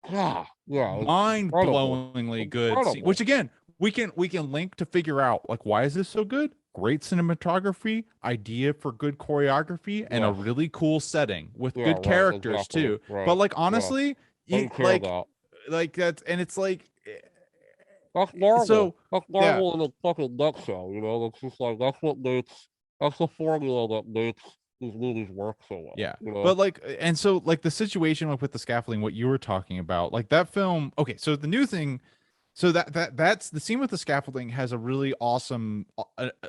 god, yeah, it's incredible, Mind-blowingly good scene. Which incredible. again, we can link to figure out like why is this so good? Great cinematography, idea for good choreography, and a Yes, really cool setting with yeah, good right, characters exactly, too. But right, like yeah. honestly, What do you you care about? like that's and it's like That's Marvel. so That's yeah. Marvel in a fucking nutshell. You know, it's just like that's the formula that makes these movies work so well. Yeah. You know, But like and so like the situation with the scaffolding, what you were talking about, like that film, okay, so the new thing, so that's the scene with the scaffolding has a really awesome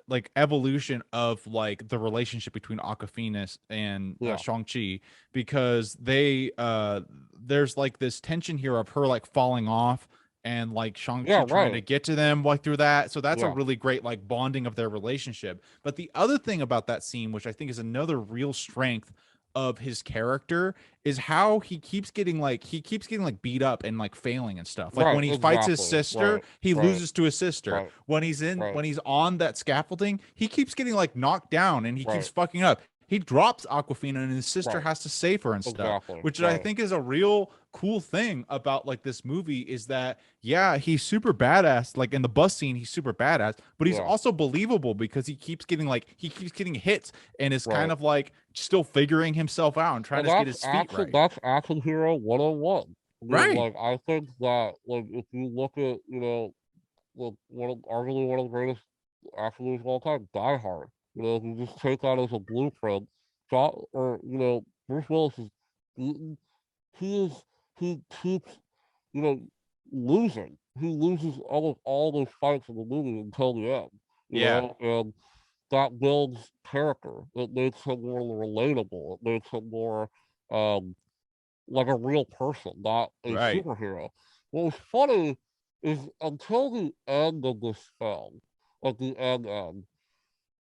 like evolution of like the relationship between Awkwafina and yeah, Shang Chi, because there's like this tension here of her like falling off and like yeah, Shang-Chi trying to right, get to them like through that. So that's a yeah, really great like bonding of their relationship. But the other thing about that scene, which I think is another real strength of his character, is how he keeps getting like beat up and like failing and stuff. Like right, when he fights his exactly, sister, right, he right, loses to his sister. right, When right, he's on that scaffolding, he keeps getting like knocked down and he keeps right, fucking up. He drops Aquafina and his sister right, has to save her and stuff, exactly, which I right, think is a real cool thing about like this movie is that yeah, he's super badass. Like in the bus scene, he's super badass, but he's yeah, also believable because he keeps getting hits and is kind right. of like still figuring himself out and trying And to get his feet right. that's action hero 101. I mean, Right. like I think that like if you look at arguably one of the greatest action movies of all time, Die Hard. You know, if you just take that as a blueprint, Bruce Willis is he, he is he keeps you know losing. He loses all those fights in the movie until the end. You Yeah. know, and that builds character. It makes him more relatable. It makes him more um, like a real person, not a Right. superhero. What was funny is until the end of this film, like the end,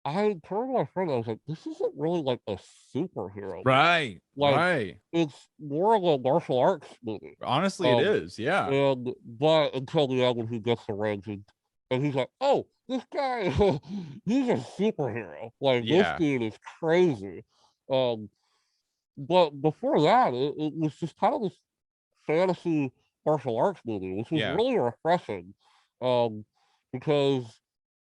I turned to my friend and I was like, this isn't really like a superhero movie. Right. Like, Right. it's more of a martial arts movie. Honestly, it Um, is. Yeah. but until the end when he gets the rings and he's like, oh, this guy, he's a superhero. Like, this Yeah. dude is crazy. Um, but before that, it was just kind of this fantasy martial arts movie, which was Yeah. really refreshing. Um, because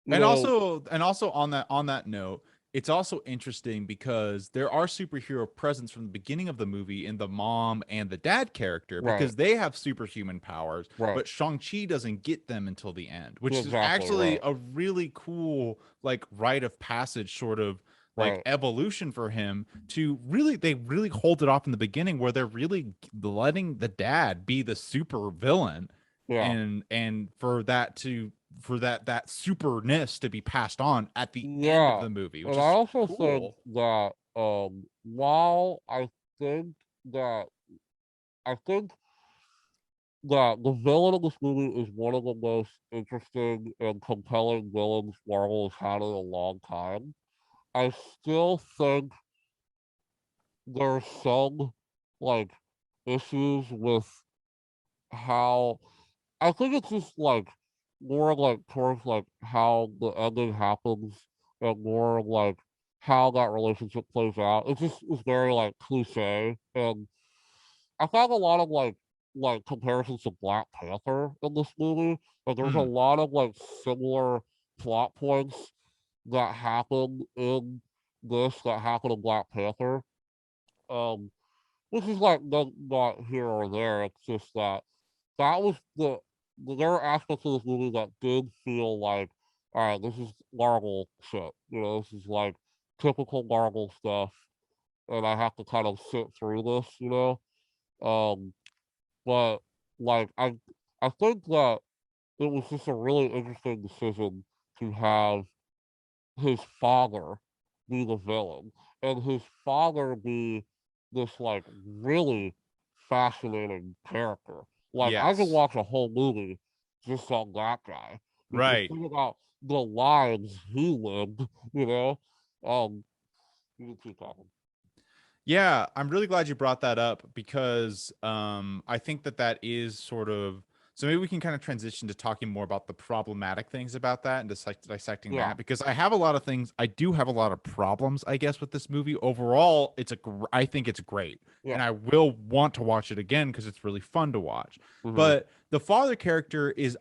you know, And also on that note, it's also interesting because there are superhero presence from the beginning of the movie in the mom and the dad character right, because they have superhuman powers, right, but Shang-Chi doesn't get them until the end, which is exactly, actually right, a really cool like rite of passage sort of like right, evolution for him to really they really hold it off in the beginning where they're really letting the dad be the super villain yeah, and for that to for that superness to be passed on at the end of yeah. the movie, which And I is also think cool. that while think that I think that the villain of this movie is one of the most interesting and compelling villains Marvel has had in a long time. I still think there's some like issues with how I think it's just like more like towards like how the ending happens and more like how that relationship plays out. It's very like cliche and I found a lot of like comparisons to Black Panther in this movie. Like there's a Mm, lot of like similar plot points that happen in this that happen in Black Panther. Um, which is like not here or there. It's just that that was there are aspects of this movie that did feel like, all right, this is Marvel shit. You know, this is like typical Marvel stuff, and I have to kind of sit through this. You know, um, but like I think that it was just a really interesting decision to have his father be the villain and his father be this like really fascinating character. Like I could yes. watch a whole movie just on that guy because Right. think about the lives he lived, you know. Um, You can keep talking. Yeah, I'm really glad you brought that up because I think that is sort of, so maybe we can kind of transition to talking more about the problematic things about that and dissecting Yeah. that, because I have a lot of things. I do have a lot of problems, I guess, with this movie. Overall, I think it's great, Yeah. and I will want to watch it again because it's really fun to watch. Mhm. But the father character is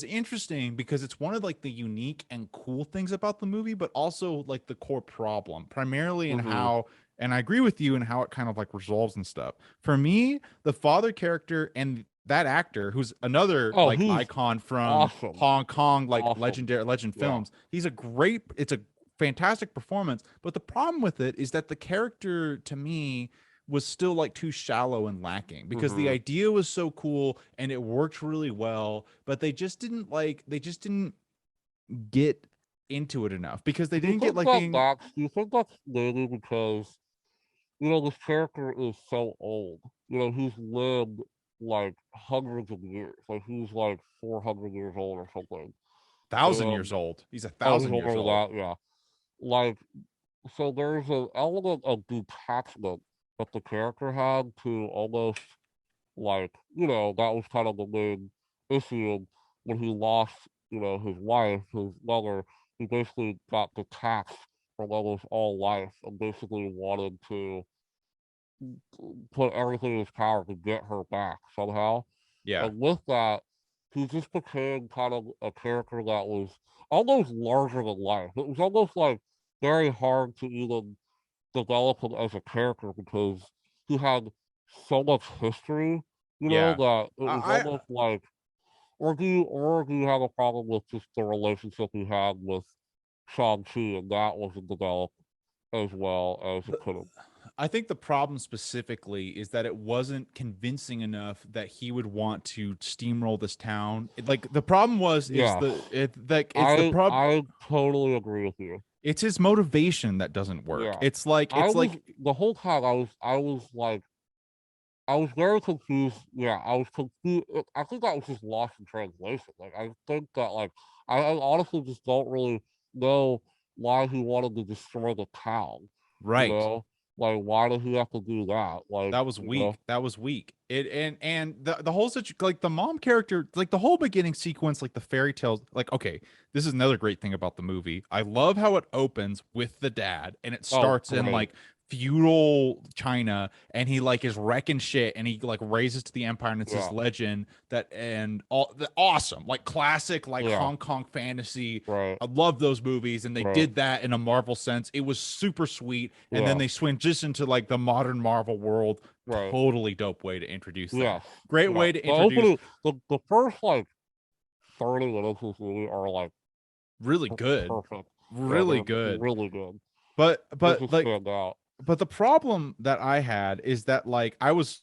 interesting because it's one of like the unique and cool things about the movie, but also like the core problem, primarily in Mhm. how, and I agree with you in how it kind of like resolves and stuff. For me, the father character and that actor, who's another Oh, like he's icon from awesome. Hong Kong, like Awesome. legend Yeah. films, it's a fantastic performance. But the problem with it is that the character to me was still like too shallow and lacking, because the Mhm. idea was so cool and it worked really well, but they just didn't get into it enough, because they Do you didn't get think like being. do you think that's maybe because this character is so old? He's lived like hundreds of years. Like he's like 400 years old or something. Thousand And years old. He's a oh, he's thousand years older than old. that, yeah. Like so there's an element of detachment that the character had to almost like, that was kind of the main issue when he lost, his wife, his mother. He basically got detached from almost all life and basically wanted to put everything in his power to get her back somehow. Yeah. And with that, he just became kind of a character that was almost larger than life. It was almost like very hard to even develop him as a character because he had so much history, Yeah. that it was I almost like, or do you have a problem with just the relationship he had with Shang Chi and that wasn't developed as well as it could have? I think the problem specifically is that it wasn't convincing enough that he would want to steamroll this town. Like the problem Yes, it's the problem. I totally agree with you. It's his motivation that doesn't work. Yeah, It's like the whole time I was like I was very confused. Yeah, I was confused. I think I was just lost in translation. Like, I think that, like, I honestly just don't really know why he wanted to destroy the town. You right. know, like, why did he have to do that? Like, That was weak. That was weak. It and the whole like the mom character, like the whole beginning sequence, like the fairy tales. Like, okay, this is another great thing about the movie. I love how it opens with the dad, and it oh, starts in great. like feudal China, and he like is wrecking shit, and he like raises to the empire, and it's this Yeah, legend that, and all the awesome, like classic, like yeah, Hong Kong fantasy. right, I love those movies, and they right, did that in a Marvel sense. It was super sweet, and then yeah, they swing just into like the modern Marvel world. right, Totally dope way to introduce that. yes, Great yeah. way to The introduce. opening, the first, like, 30 minutes of this movie are, like, Really good. perfect. Yeah, Really they're good. really good. But They but just like stand out. but the problem that I had is that like I was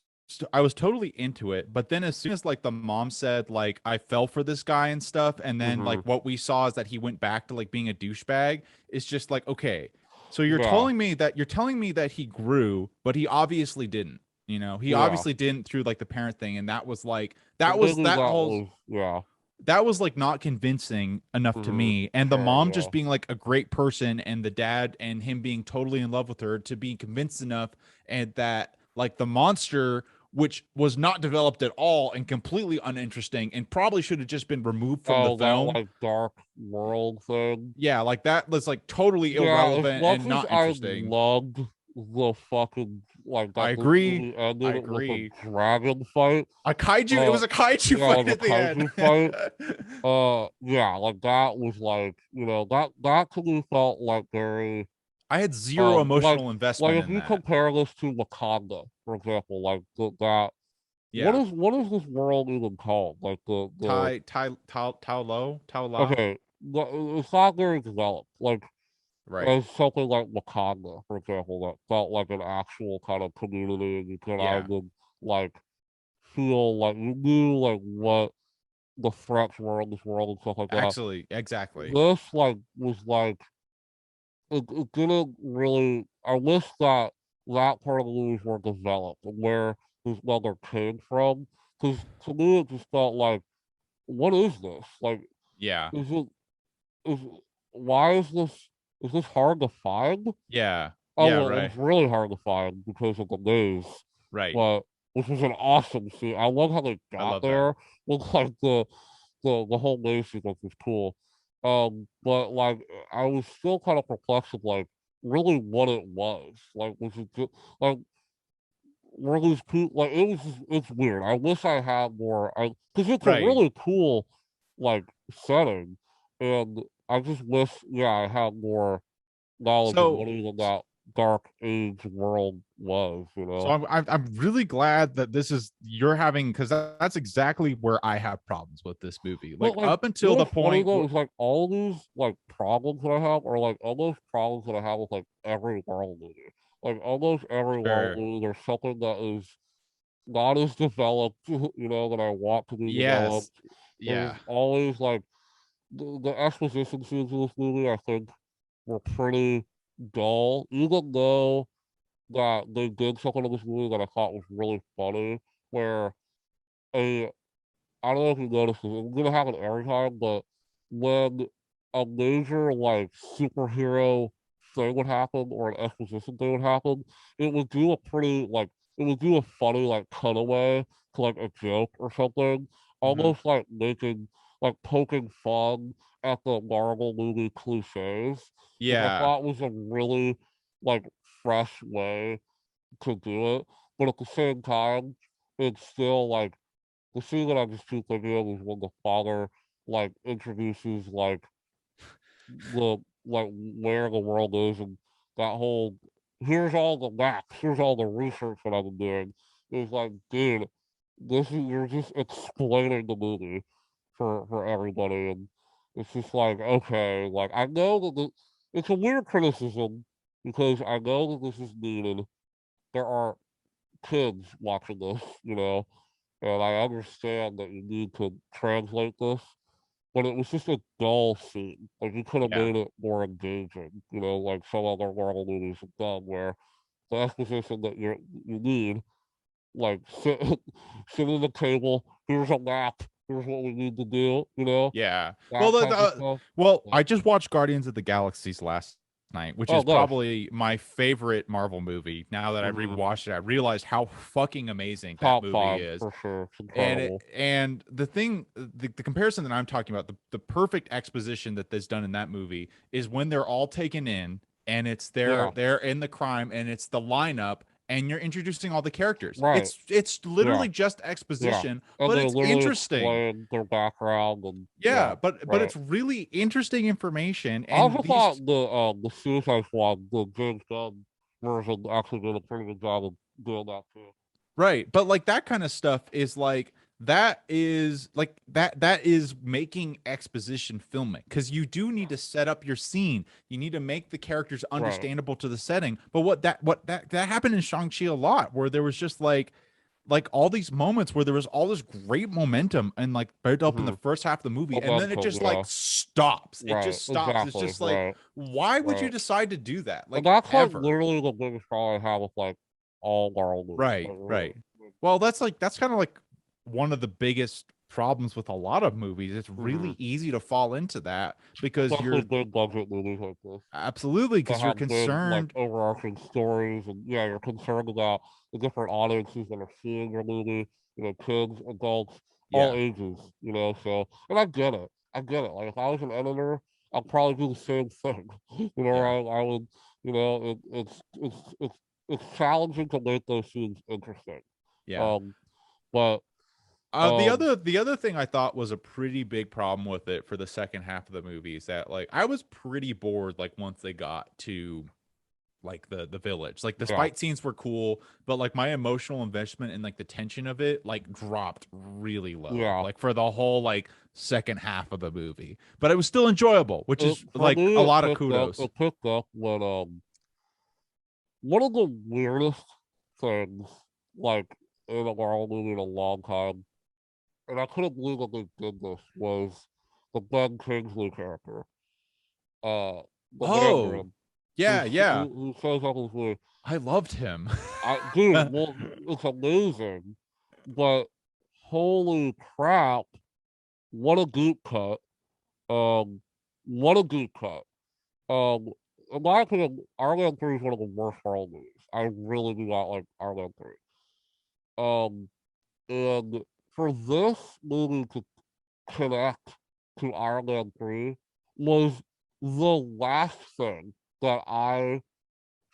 totally into it, but then as soon as like the mom said like I fell for this guy and stuff, and then Hmm. like what we saw is that he went back to like being a douchebag, it's just like, okay, so Yeah, you're telling me that he grew, but he obviously didn't. He yeah. obviously didn't through like the parent thing, and that was like So maybe that that whole was, yeah. that was like not convincing enough to Hmm. me, and the Sure, mom yeah. just being like a great person, and the dad and him being totally in love with her to be convinced enough, and that like the monster, which was not developed at all and completely uninteresting and probably should have just been removed from the Oh, that film. like dark world thing. Yeah, like that was like totally Yeah, as irrelevant much and as not I interesting. loved the fucking like I that this agree. movie I ended with a agree. dragon fight. A kaiju, it Uh was a kaiju yeah, fight like a at the end. kaiju fight. Yeah, like that was like, that to me felt like very I had zero like emotional investment if in you that. compare this to Wakanda, for example, like that Yeah. what is this world even called? Like the Tao Lao. okay, it's not very developed. Like Right. as something like Wakanda, for example, that felt like an actual kind of community, and you could Yeah. either like feel like you knew like what the threats were in this world and stuff like that. Actually, exactly. This like was like it didn't really. I wish that that part of the movies were developed and where his mother came from, because to me it just felt like, what is this? Like, Yeah. is it is why is this hard to find? Yeah. Oh, Yeah, well, right. it's really hard to find because of the news, Right. but which was an awesome scene. I love how they I got love that. there. Looked like the whole news sequence was cool. But like I was still kind of perplexed with like really what it was. Like was it just, like were these people like it was just, it's weird. I wish I had more. I because it's a Right. really cool like setting, and I just wish I had more knowledge of So what even that dark age world was. You so know. I'm really glad that this is you're having because that's exactly where I have problems with this movie. Like But like, up you until know the what's funny point though is like all these like problems that I have are like almost problems that I have with like every Marvel movie. Like almost every Marvel sure. movie, there's something that is not as developed, that I want to be Yes. developed. There's Yeah. always like the exposition scenes in this movie. I think were pretty dull, even though that they did something in this movie that I thought was really funny, where a I don't know if you noticed this. It's gonna happen every time, but when a major like superhero thing would happen or an exposition thing would happen, it would do a pretty like it would do a funny like cutaway to like a joke or something, Mhm. almost like making like poking fun at the Marvel movie cliches, which I Yeah. thought was a really like fresh way to do it. But at the same time, it's still like the scene that I just keep thinking of is when the father like introduces the like where the world is and that whole here's all the maps, here's all the research that I've been doing. It's like, dude, this is you're just explaining the movie for everybody, and it's just like, okay, like I know that it's a weird criticism because I know that this is needed. There are kids watching this, and I understand that you need to translate this, but it was just a dull scene. Like you could have Yeah. made it more engaging, like some other Marvel movies have done, where the exposition that you need, like sit sit at the table. Here's a map. Here's what we need to do. Yeah. Well, That type of stuff. I But, just watched Guardians of the Galaxies last night, which oh, is nice. probably my favorite Marvel movie. Now that I've Mm-hmm. rewatched it, I realized how fucking amazing that Top movie five is. for sure. It's incredible. And the thing, the comparison that I'm talking about, the perfect exposition that is done in that movie is when they're all taken in, and it's Yeah. they're in the crime, and it's the lineup, and you're introducing all the characters. Right. It's Yeah. literally just Yeah. exposition, And but they it's literally interesting. explain their background and yeah. Yeah, but Right. it's really interesting information, I and also these thought the Suicide Squad, the James Gunn version, actually did a pretty good job of doing that too. right, but like that kind of stuff is that is making exposition filming because you do need to set up your scene. You need to make the characters Right. understandable to the setting. But what that happened in Shang-Chi a lot, where there was just like all these moments where there was all this great momentum and like built up in the Mm-hmm. first half of the movie, and then it Momentum, just like yeah. stops. It Right. just stops. It's Exactly. just like, Right. why would you Right. decide to do that? And Like that's like ever? literally the biggest problem I have with like all Marvel movies. Right, Like really. right. Well, that's kind of like one of the biggest problems with a lot of movies. It's Mm-hmm. really easy to fall into that because Especially you're big budget movies like this. absolutely That because you're have big like concerned. overarching stories, and yeah, you're concerned about the different audiences that are seeing your movie, kids, adults, all Yeah, ages, so and I get it. I get it. Like if I was an editor, I'd probably do the same thing. yeah, I would, it's challenging to make those scenes interesting. yeah. Um, but The um, other thing I thought was a pretty big problem with it for the second half of the movie is that like I was pretty bored like once they got to like the village. Like the yeah, fight scenes were cool, but like my emotional investment and like the tension of it like dropped really low. yeah. Like for the whole like second half of the movie. But it was still enjoyable, which is For like me, a it lot of picked up. kudos. It picked up when one of the weirdest things, like in a Marvel movie in a long time, and I couldn't believe that they did this, was the Ben Kingsley character, uh, the Oh, Mandarin, yeah, yeah. who shows up as me. I loved him. Dude, well, it's amazing, but holy crap, what a deep cut! Um, what a deep cut! Um, in my opinion, Iron Man 3 is one of the worst Marvel movies. I really do not like Iron Man 3. Um, and for this movie to connect to Iron Man 3 was the last thing that I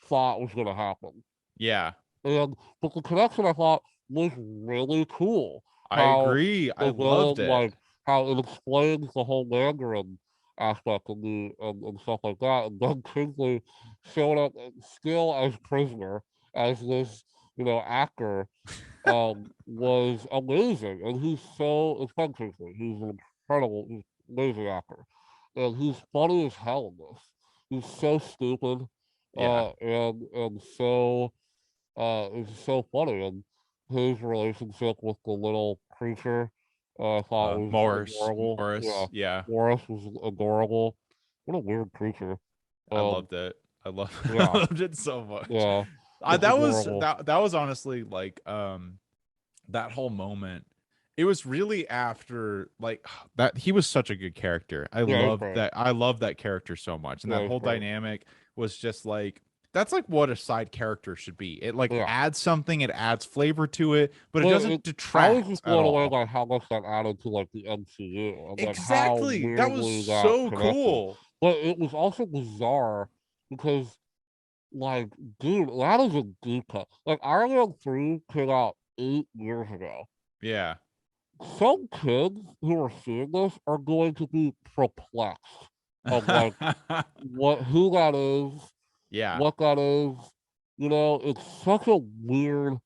thought was going to happen. Yeah, But the connection I thought was really cool. I How agree. I the loved villain, it. like, how it explains the whole Mandarin aspect and stuff like that. And Doug Kingsley showing up still as prisoner, as this, actor, was amazing. And he's so, it's Ben Kingsley. He's an he's an amazing actor. And he's funny as hell in this. He's so stupid, Yeah. and so it's so funny, and his relationship with the little creature, I thought was adorable. Yeah, Morris. Yeah, Morris was adorable. What a weird creature. I Um, loved it. I love I yeah, loved it so much. yeah, just That was adorable. that was honestly like that whole moment. It was really after like that he was such a good character. Yeah, he's great. I love that character so much. And Yeah, that he's whole great. dynamic was just like that's like what a side character should be. It like Yeah, adds something, it adds flavor to it, but it but doesn't I was detract just at blown away all. by how much that added to like the MCU and like how Exactly. That was weirdly that so connected. cool. But it was also bizarre because, like, dude, that is a deep cut. Like, Iron Man 3 came out 8 years ago. Yeah. Some kids who are seeing this are going to be perplexed of, like, who that is, Yeah. what that is. It's such a weird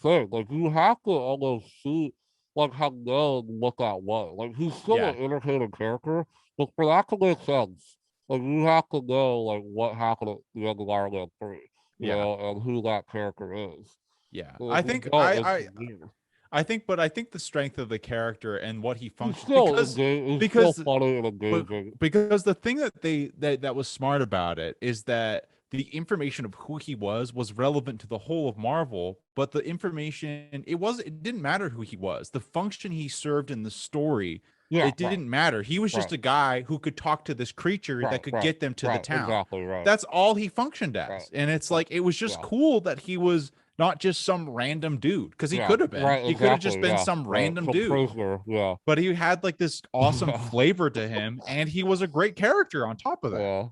thing. Like, you have to almost see, like, have known what that was. Like, he's still Yeah. an entertaining character, but for that to make sense, like, you have to know, like, what happened at the end of Iron Man 3, Yeah. and who that character is. Yeah. So if you don't, it's weird. I think the strength of the character and what he He's functions still engaged, he's still because funny and but engaging. because the thing that that was smart about it is that the information of who he was relevant to the whole of Marvel, but the information it didn't matter who he was. The function he served in the story, Yeah, it right, didn't matter. He was just right, a guy who could talk to this creature that right, could right, get them to the right, town. exactly, right, That's all he functioned right, as. And it's right. like it was just Yeah, cool that he was not just some random dude because he yeah, could have been. right, He could have just exactly, been yeah, some right. random Some dude, prisoner, yeah, but he had like this awesome yeah, flavor to him and he was a great character on top of that. yeah,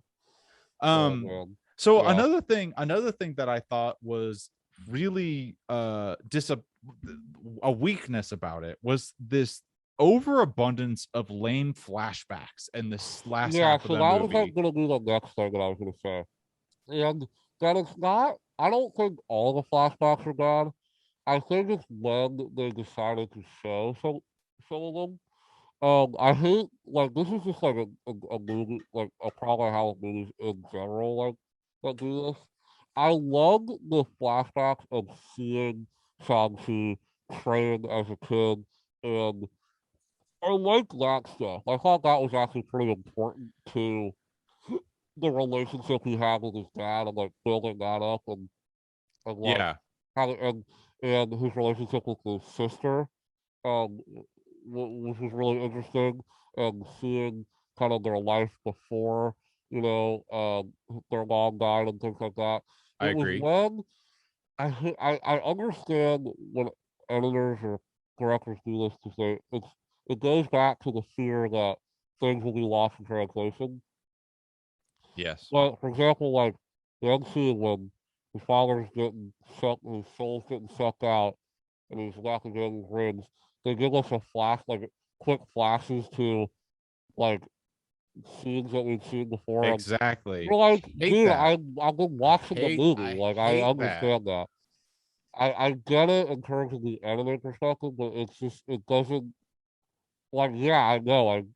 oh um man, so yeah, another thing that I thought was really a weakness about it was this overabundance of lame flashbacks in this last yeah. half of So the that was movie. like gonna be the next thing that I was gonna say, and that it's not. I don't think all the flashbacks are bad. I think it's when they decided to show some of them. I hate, like, this is just like a movie, like a problem I have with movies in general, like, that do this. I love the flashbacks of seeing Shang Chi train as a kid, and I like that stuff. I thought that was actually pretty important to the relationship he had with his dad, and like building that up, and like Yeah, how and his relationship with his sister, um, which was really interesting, and seeing kind of their life before, their mom died and things like that. I It was agree. when I understand when editors or directors do this to say it goes back to the fear that things will be lost in translation. Yes. But for example, like the end scene when his father's getting sucked, his soul's getting sucked out, and he's left again his rings. They give us a flash, like quick flashes to like scenes that we've seen before. And Exactly. we're like, Hate dude, that. I've been watching the movie. I Like, I hate that. understand that. I get it in terms of the editing perspective, but it's just it doesn't, like, yeah, I know. I've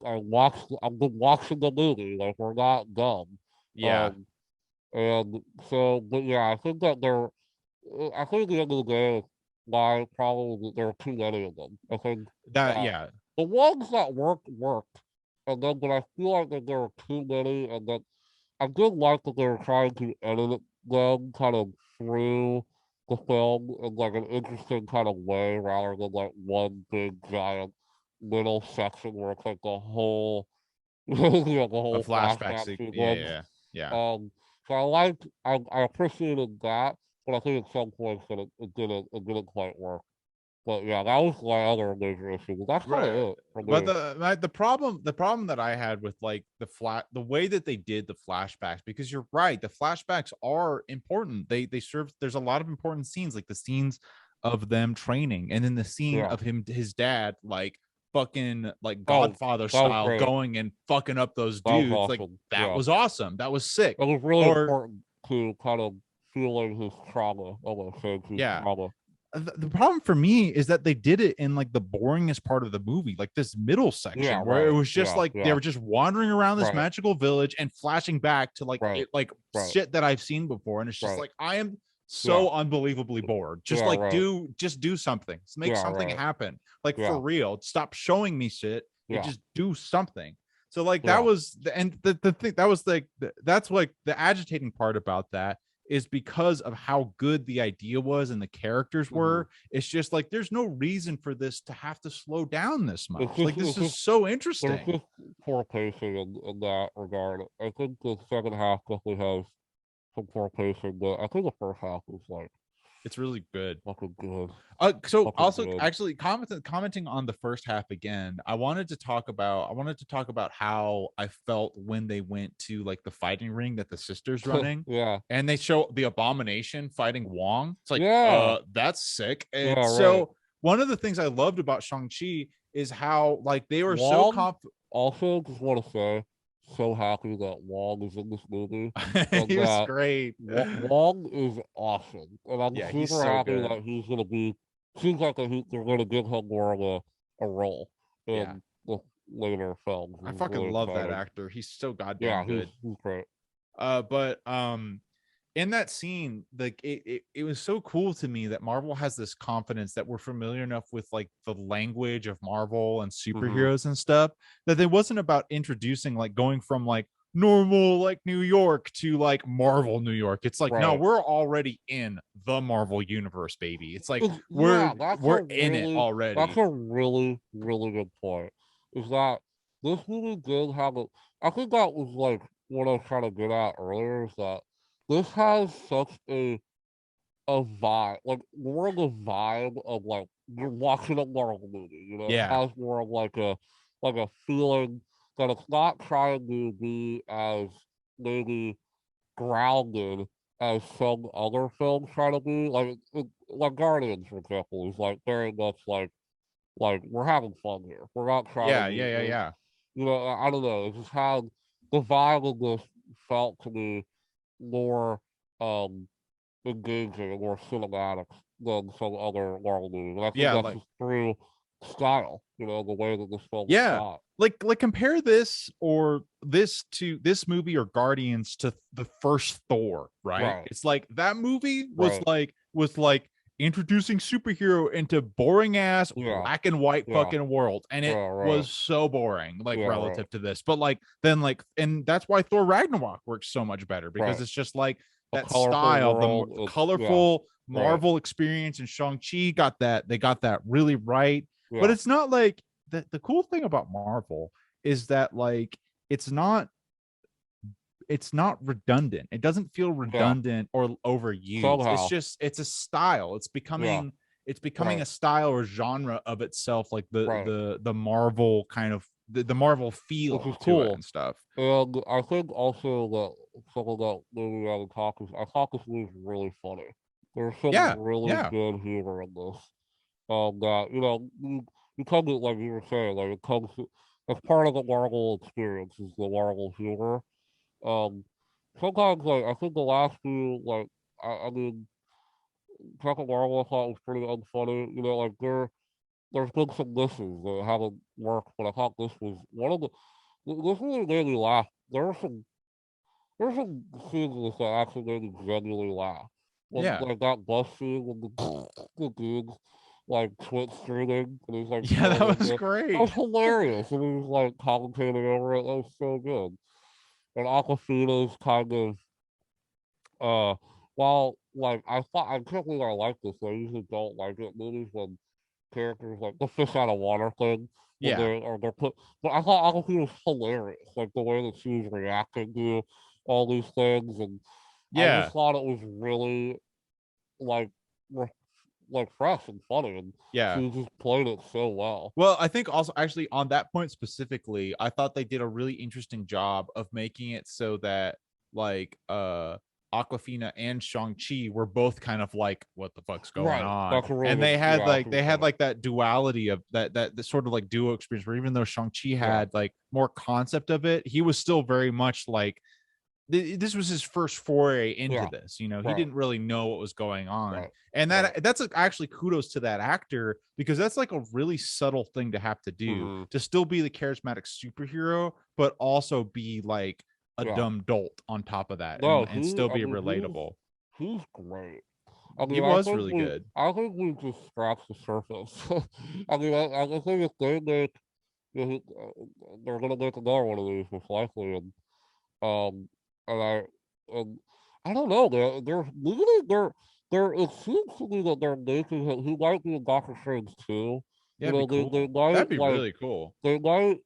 been watching the movie. Like, we're not dumb. Yeah. Um and so, but yeah, I think at the end of the day, my problem is that there are too many of them. I think That that yeah. the ones that worked, and then but I feel like that there are too many, and that I did like that they were trying to edit them kind of through the film in like an interesting kind of way, rather than like one big giant little section where it's like the whole, the A whole flashback flashback yeah, sequence. yeah. Yeah. Um, So I appreciated that, but I think at some points that it didn't quite work. But yeah, that was my other major issue. But that's kind of Right. it for But me. the problem that I had with like the way that they did the flashbacks, because you're right, the flashbacks are important. They serve, there's a lot of important scenes, like the scenes of them training, and then the scene Yeah. of his dad like fucking like Oh, Godfather that was style great. going and fucking up those That was dudes. Like awesome. that Yeah. was awesome. That was sick. It was really Or important to kind of feeling his trauma. I'm gonna say his yeah, trauma. the problem for me is that they did it in like the boringest part of the movie, like this middle section Yeah, where it right. was just Yeah, like they yeah. were just wandering around this Right, magical village and flashing back to like right, like right, shit that I've seen before, and it's just right. like I am Yeah, so unbelievably bored. Just yeah, like right. do something, make Yeah, something right. happen, like for Yeah, real. Stop showing me shit and yeah, just do something. So like that yeah. was the thing that was like that's like the agitating part about that is because of how good the idea was and the characters Hmm. were. It's just like there's no reason for this to have to slow down this much. Like this It's is just so there's interesting. just poor pacing in that regard. I think the second half definitely has some poor pacing, but I think the first half was like It's really good. fucking good, So fucking also good. actually commenting on the first half again, I wanted to talk about how I felt when they went to like the fighting ring that the sisters running, Yeah, and they show the Abomination fighting Wong. It's like, yeah, that's sick. And yeah, right. so one of the things I loved about Shang-Chi is how like they were so Wong, also just want to say, so happy that Wong is in this movie, and he was that great. Wong is awesome, and I'm Yeah, he's super so happy good. that he's gonna be. Seems like they're gonna give him more of a role Yeah, in the later films. I Which is fucking really love that exciting. actor. He's so goddamn Yeah, good. he's great. But in that scene, like it was so cool to me that Marvel has this confidence that we're familiar enough with like the language of Marvel and Hmm. superheroes and stuff, that it wasn't about introducing like going from like normal like New York to like Marvel New York. It's like, no, Right. we're already in the Marvel universe, baby. It's like we're Yeah, that's we're in it that's already. a really really good point. Is that this movie did have a? I think that was like what I was trying to get at earlier. Is that this has such a vibe, like more of the vibe of like you're watching a Marvel movie. You know, it Yeah. has more of like a feeling that it's not trying to be as maybe grounded as some other films try to be. Like Guardians, for example, is like very much like we're having fun here. We're not trying to Yeah, be. yeah, yeah, yeah. You know, I don't know. It just had the vibe of this felt to me more um engaging and more cinematic than some other Marvel movies. And I think Yeah, that's like just through style, the way that this film was yeah, shot. like compare this or this to this movie or Guardians to the first Thor, right? Right, It's like that movie right. was like introducing superhero into boring ass Yeah, black and white yeah, fucking world, and it yeah, right. was so boring like Yeah, right, relative to this. But like then like and that's why Thor Ragnarok works so much better, because right. it's just like A that colorful style, the world. Yeah, colorful right. Marvel experience, and Shang-Chi got that, they got that really right. But Yeah, it's not like the cool thing about Marvel is that like it's not it's not redundant. It doesn't feel yeah. redundant or overused. It's Somehow. just it's a style. Yeah, It's becoming right, a style or genre of itself, like right. the Marvel kind of the Marvel Which feel is to it cool. and stuff. And I think also that some of that movie I would talk is I thought this movie was really funny. There's some Yeah, really yeah, good humor in this. That you come to, like you were saying, like it comes to, as part of the Marvel experience is the Marvel humor. Um, Sometimes like I think the last few I mean Second Marvel I thought was pretty unfunny. Like there's been some misses that haven't worked, but I thought this was one of the this really made me laugh. There's some scenes in this that actually made me genuinely laugh. When yeah. like that bus scene when the dude's like twitch streaming and he's like Yeah, going that was into that was great. hilarious and he was like commentating over it. That was so good. And Aquafina's kind of while like I can't believe I like this. I usually don't like it movies when characters like the fish out of water thing when Yeah. they're put. But I thought Aquafina was hilarious, like the way that she was reacting to all these things, and I Yeah. just thought it was really like re- like fresh and funny, and Yeah. she just played it so well. Well, I think also actually on that point specifically, I thought they did a really interesting job of making it so that like Aquafina and Shang-Chi were both kind of like, what the fuck's going Right, on? that's a really And they good, had yeah, that's a like good they had point. like that duality of that sort of like duo experience where even though Shang-Chi had like more concept of it, he was still very much like this was his first foray into Yeah, this. You know, he right, didn't really know what was going on. right, And right. that's actually kudos to that actor because that's like a really subtle thing to have to do Mhm. to still be the charismatic superhero, but also be like a Yeah. dumb dolt on top of that No, and he. still I be mean, relatable. he's great. I He mean, was really good. I think we just scratched the surface. I mean, I think if they make, they're gonna make another one of these most likely, um, and and I don't know. They're legally they're. It seems to me that they're making him. He might be in Doctor Strange too. Yeah, it'd be They cool. That'd might be like really cool. they might.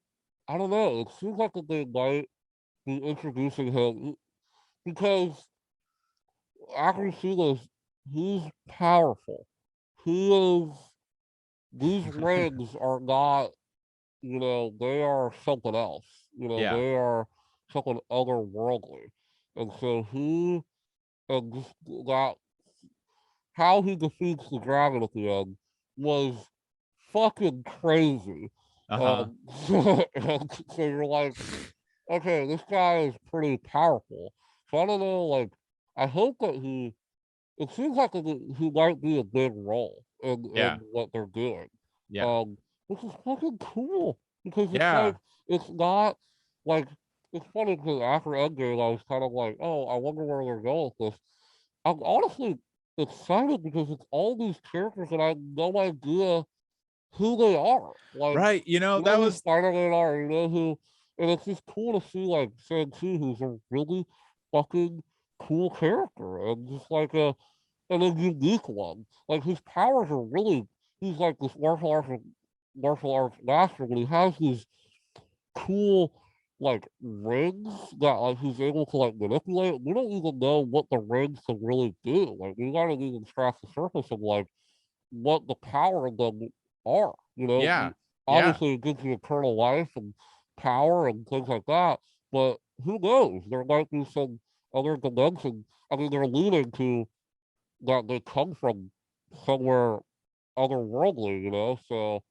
I don't know. It seems like that they might be introducing him because after see this, he's powerful. He is. These rings are not. They are something else. Yeah. They are something otherworldly, and so he and just that how he defeats the dragon at the end was fucking crazy. Uh-huh. So you're like, okay, this guy is pretty powerful. So I don't know, like, I hope that he. It seems like he might be a big role Yeah. in what they're doing. Yeah. Um, which is fucking cool because it's like Yeah. it's not like it's funny because after Endgame I was kind of like, oh, I wonder where they're going with this. I'm honestly excited because it's all these characters and I have no idea who they are. Like, Right. You know, you know that who was Spider-Man are, you know who, and it's just cool to see like Shang Chi, who's a really fucking cool character and just like a unique one. Like his powers are really, he's like this martial arts master, but he has these cool like rings that like he's able to like manipulate. We don't even know what the rings can really do. Like we gotta even scratch the surface of like what the power of them are. yeah. Yeah. Obviously it gives you eternal life and power and things like that, but who knows? There might be some other dimension. I mean, they're alluding to that they come from somewhere otherworldly, so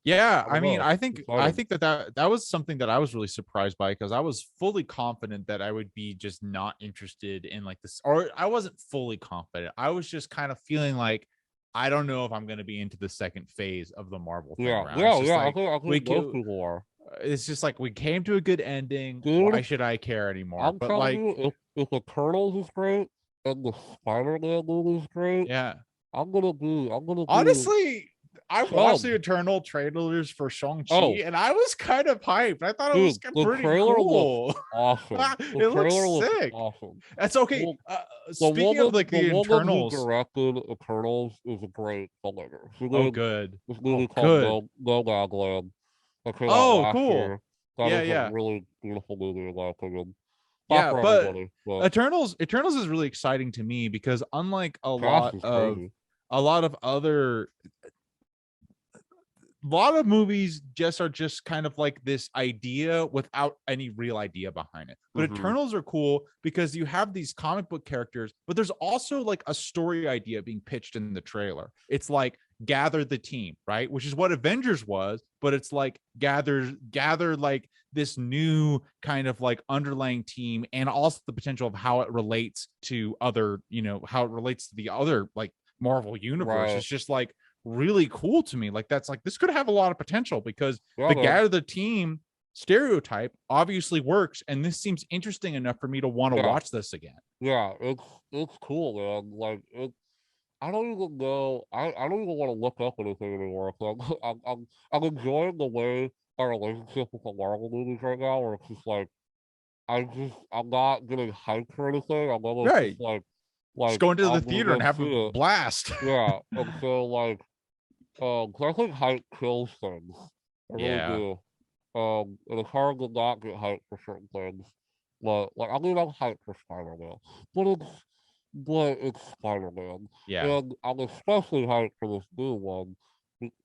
Yeah, I I don't mean, know. I Exciting. think that was something that I was really surprised by because I was fully confident that I would be just not interested in like this, or I wasn't fully confident. I was just kind of feeling like I don't know if I'm going to be into the second phase of the Marvel thing Yeah, around. It's yeah, just yeah. like I we think most ca- people are. it's just like we came to a good ending. Why Dude, should I care anymore? I'm But telling like, you, if Eternals is great and the Spider-Man movie is great, yeah, I'm gonna be honestly, I watched the chubbed. Eternal trailers for Oh, Shang-Chi and I was kind of hyped. I thought it was dude, the pretty trailer looks cool. awesome. The It looks trailer looks sick. awesome. That's okay. Well, Speaking of like the the woman who internals. directed Eternals is a great filmmaker. She Oh, did good. this Oh, movie called good. No Land that came out Oh, last cool. year. That Yeah, is a yeah, really beautiful movie in my opinion. Not yeah. for But everybody, but Eternals is really exciting to me because unlike cast is crazy. a lot of other a lot of movies just are just kind of like this idea without any real idea behind it. But Mm-hmm. Eternals are cool because you have these comic book characters, but there's also like a story idea being pitched in the trailer. It's like gather the team, right? Which is what Avengers was, but it's like gather like this new kind of like underlying team and also the potential of how it relates to other, how it relates to the other like Marvel universe. Right. It's just like really cool to me. Like that's like this could have a lot of potential because Yeah, the man. gather the team stereotype obviously works, and this seems interesting enough for me to want to Yeah. watch this again. Yeah. It's cool, man. Like I don't even know. I don't even want to look up anything anymore. So I'm enjoying the way our relationship with the Marvel movies right now, where it's just like I'm not getting hyped for anything. I'm almost Right. just like Just go into the I'm gonna theater and go have a see it. blast. Yeah, and so like 'cause I think hype kills things. I really Yeah. do. And it's hard to not get hyped for certain things. but like I mean I'm hyped for Spider-Man, but it's Spider-Man, Yeah. and I'm especially hyped for this new one,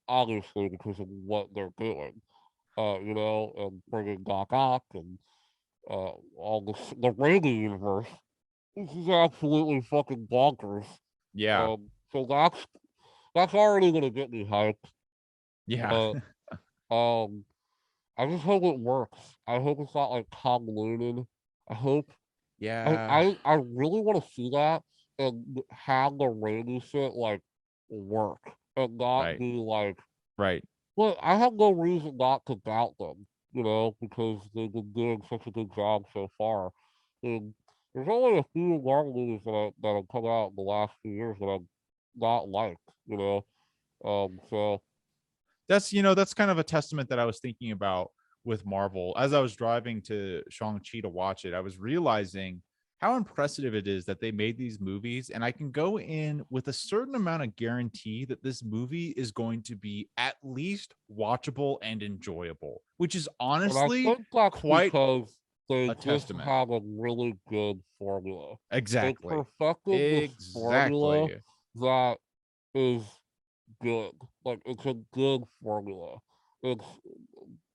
obviously because of what they're doing, and bringing Doc Ock and all the Raimi universe. This is absolutely fucking bonkers. Yeah. So that's already gonna get me hyped, Yeah. but um, I just hope it works. I hope it's not like convoluted. I hope I Yeah. I, I really want to see that and have the Raimi shit like work and not Right. be like. Right. Well, I have no reason not to doubt them, because they've been doing such a good job so far. And there's only a few Marvel movies that have come out in the last few years that I've not liked, So That's kind of a testament that I was thinking about with Marvel. As I was driving to Shang-Chi to watch it, I was realizing how impressive it is that they made these movies, and I can go in with a certain amount of guarantee that this movie is going to be at least watchable and enjoyable, which is and I honestly think that's quite because they a just testament. have a really good formula. They Exactly. perfected this formula Exactly. that is good. Like it's a good formula. It's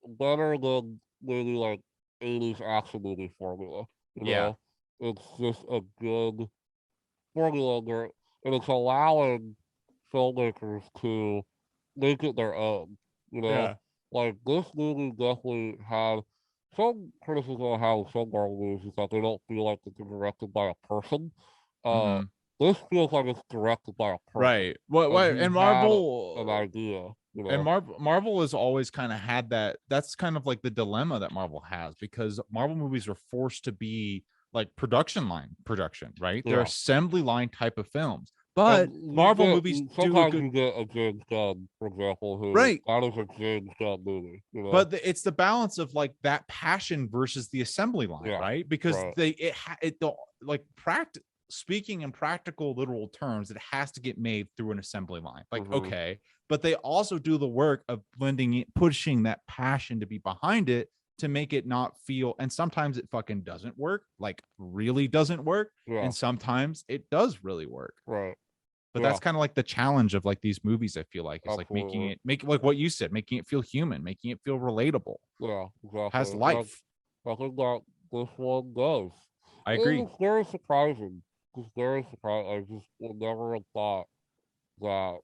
better than maybe like 80s action movie formula. You Yeah. know, it's just a good formula there, and it's allowing filmmakers to make it their own. You know, Yeah. like this movie definitely had some criticism of how some Marvel movies is that they don't feel like they're directed by a person. Uh, Mhm. this feels like it's directed by a person, Right. What and he and had an Marvel idea. and Marvel has always kind of had that. That's kind of like the dilemma that Marvel has, because Marvel movies are forced to be like production line production, right? They're Yeah. assembly line type of films. But And Marvel movies do a sometimes good you get a James Gunn, for example, who right. that is a James Gunn movie, But it's the balance of like that passion versus the assembly line, Yeah, right? Because right. the like practice speaking in practical literal terms, it has to get made through an assembly line. Like, Mm-hmm. okay, but they also do the work of blending it, pushing that passion to be behind it to make it not feel, and sometimes it fucking doesn't work, like really doesn't work, Yeah, and sometimes it does really work. right. But Yeah, that's kind of like the challenge of like these movies, I feel like, is like making absolutely. it make like what you said, making it feel human, making it feel relatable, Yeah, has exactly. life. I think that this one does. I And agree. it's very surprising. It's very surprising. I just would never have thought that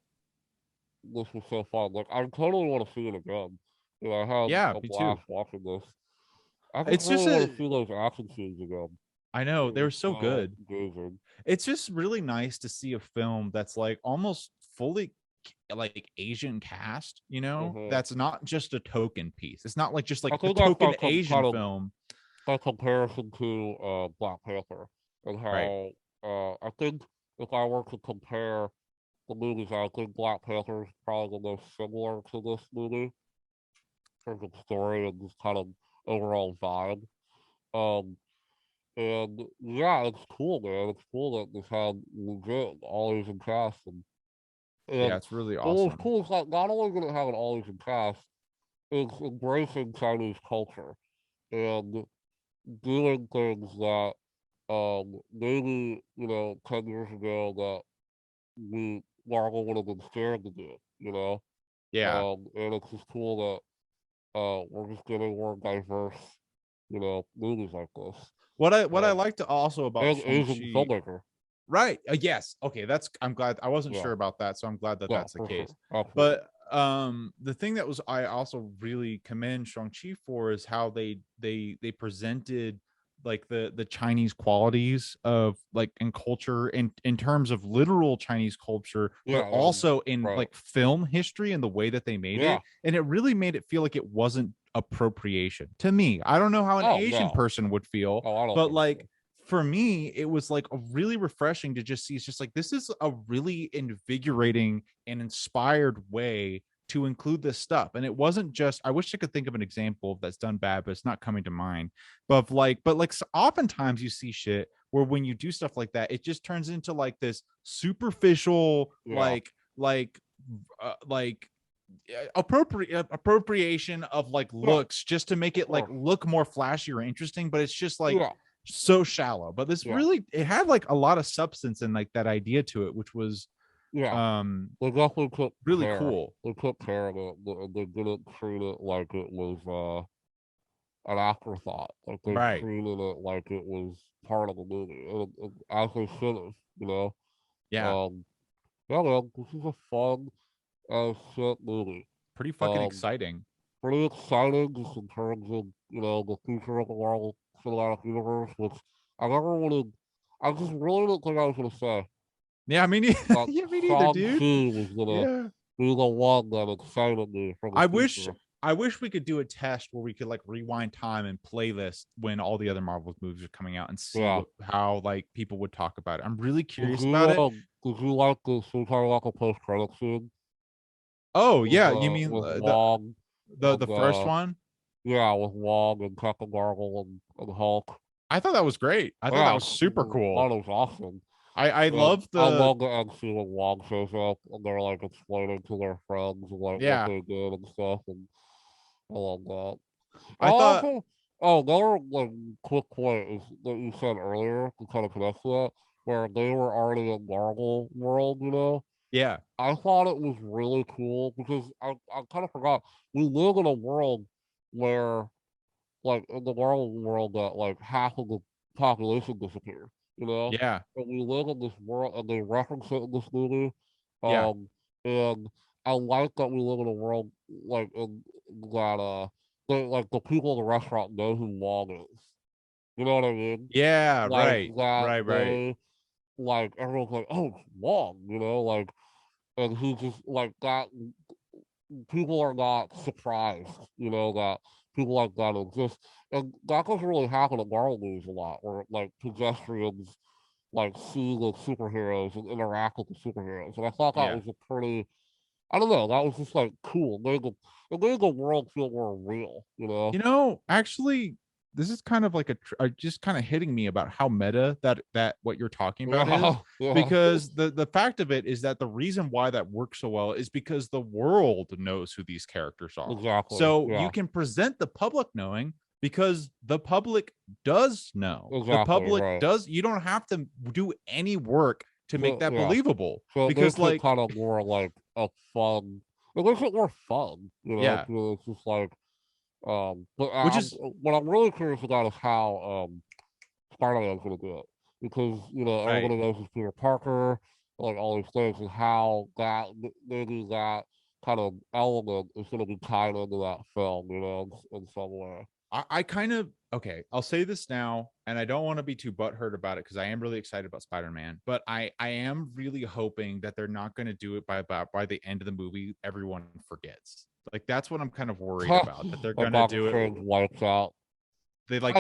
this was so fun. Like, I totally want to see it again. I had Yeah, a me blast too. watching this. I just It's just really want a to see those action scenes again. I know, It they're was so so good. amazing. It's just really nice to see a film that's like almost fully like Asian cast, Mm-hmm. that's not just a token piece. It's not like just I like a think that's token like Asian kind of film. by comparison to Black Panther and Right. how I think if I were to compare the movies, I think Black Panther is probably the most similar to this movie in terms of story and just kind of overall vibe. Um, and yeah, it's cool, man. It's cool that this had legit all Asian cast, Yeah, and it's really what was awesome. cool is like not only did it have an all Asian cast, it's embracing Chinese culture and doing things that maybe 10 years ago that we Marvel would have been scared to do. Yeah. And it's just cool that we're just getting more diverse, movies like this. What I Um, liked also about and Asian Shang-Chi. filmmaker. Right. Yes. Okay. I'm glad. I wasn't Yeah, sure about that, so I'm glad that yeah, that's the for case. sure, absolutely. But the thing that was I also really commend Shang-Chi for is how they presented like the Chinese qualities of like in culture in terms of literal Chinese culture, but Yeah, also in right. like film history and the way that they made Yeah. it. And it really made it feel like it wasn't appropriation to me. I don't know how an Oh Asian no. person would feel, Oh, I don't but think like so. for me, it was like a really refreshing to just see. It's just like this is a really invigorating and inspired way to include this stuff. And it wasn't just, I wish I could think of an example that's done bad, but it's not coming to mind. But oftentimes you see shit where when you do stuff like that, it just turns into like this superficial, Yeah. like appropriation of like Yeah. looks just to make it like Sure. look more flashy or interesting. But it's just like Yeah. so shallow, but this really, it had like a lot of substance and like that idea to it, which was They definitely took really care. cool. They took care of it. They didn't treat it like it was an afterthought. Like they treated it like it was part of the movie, as they should have. You know. Yeah. Yeah, man, this is a fun as shit movie. Pretty fucking exciting. Pretty exciting just in terms of, the future of the Marvel Cinematic Universe, which I never wanted. I just really didn't think I was gonna say. Yeah, I mean, yeah, me neither, dude. Shang Chi was gonna be the one that excited me from the future. I wish we could do a test where we could like rewind time and playlist when all the other Marvel movies are coming out and see how like people would talk about it. I'm really curious about it. Did you like the post credit scene? Oh yeah, you mean the first one? Yeah, with Wong and Captain Marvel and Hulk. I thought that was great. I thought that was super cool. That was awesome. I love the end scene when Wong shows up and they're like explaining to their friends like what they did and stuff, and I love that. Another like quick point is that you said earlier to kind of connect to that, where they were already in Marvel world, Yeah. I thought it was really cool because I kind of forgot we live in a world where, like, in the Marvel world, that like half of the population disappeared. Yeah. But we live in this world, and they reference it in this movie. Yeah. And I like that we live in a world like that. Like the people in the restaurant know who Wong is. You know what I mean? Yeah. Like, right. Like everyone's like, oh, it's Wong. Like, and he just like that. People are not surprised. That people like that exist, and that doesn't really happen in Marvel movies a lot, where like pedestrians like see the superheroes and interact with the superheroes. And I thought that was a pretty, I don't know, that was just like cool. It made the world feel more real. Actually, this is kind of like just kind of hitting me about how meta that what you're talking about is, because the fact of it is that the reason why that works so well is because the world knows who these characters are. Exactly. So you can present the public knowing, because the public does know. Exactly, the public does. You don't have to do any work to make that believable. So because like kind of more like a fun. It makes it more fun. It's just like which is what I'm really curious about is how Spider-Man's gonna do it, because everybody knows it's Peter Parker, like all these things, and how that maybe that kind of element is gonna be tied into that film, in some way. I kind of, okay, I'll say this now, and I don't want to be too butthurt about it because I am really excited about Spider-Man, but I am really hoping that they're not going to do it by the end of the movie everyone forgets. Like that's what I'm kind of worried about, that they're going to do it wipes out. They like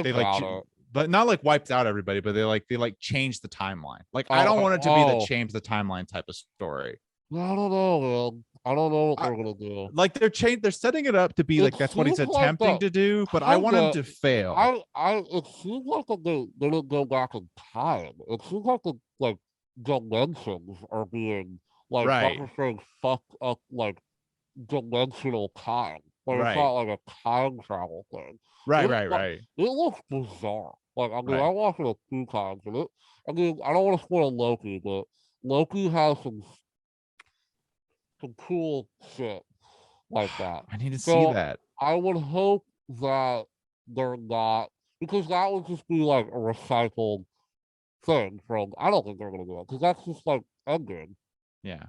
but not like wiped out everybody, but they like change the timeline. Like I don't want it to be the change the timeline type of story. I don't know, man. I don't know what they're gonna do. Like they're setting it up to be like that's what he's attempting to do, but I want him to fail. It seems like they didn't go back in time. It seems like the dimensions are being like Doctor Strange fucked up like dimensional time. Like it's not like a time travel thing. Right. It looks bizarre. Like I mean, I watched it a few times, and I don't want to spoil Loki, but Loki has some cool shit like that. I need to see that. I would hope that they're not, because that would just be like a recycled thing from. I don't think they're gonna do it because that's just like Endgame. Yeah.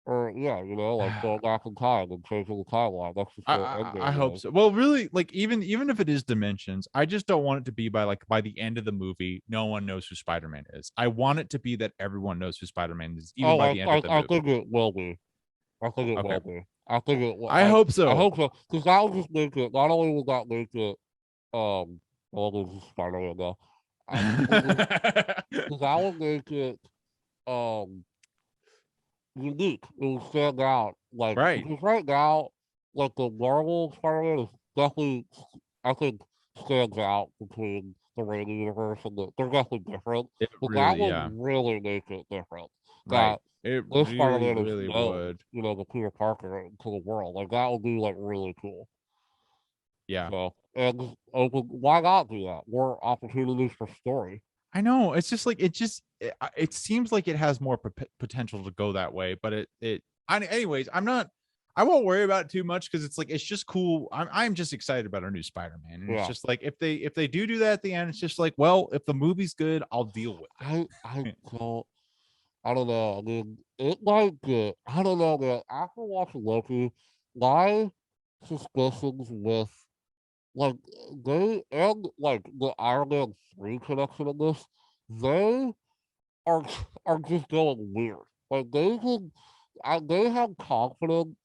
Or like going back in time and changing the timeline. That's just I hope so. Well, really, like even if it is dimensions, I just don't want it to be by the end of the movie, no one knows who Spider-Man is. I want it to be that everyone knows who Spider-Man is, even by the end of the movie. I think it will be. I think it will be. I think it will. I hope so. I hope so. Because that will just make it, not only will that make it well, there's Spider-Man now. Because that will make it unique. It will stand out. Like, because right now, like the Marvel Spider-Man is definitely, I think, stands out between the Raimi universe and they're definitely different. But that will really make it different. That it this Spider-Man is really would. the Peter Parker to the world. Like that would be like really cool. Yeah. So and just open, why not do that? More opportunities for story. I know. It's just like it seems like it has more potential to go that way, but anyways, I won't worry about it too much because it's like it's just cool. I'm just excited about our new Spider-Man, and it's Yeah. just like if they do that at the end, it's just like, well, if the movie's good, I'll deal with it. I don't know. I mean, it might get. I don't know, man. After watching Loki, my suspicions with like they and like the Iron Man 3 connection in this, they are are just going weird. Like they can, they have confidence.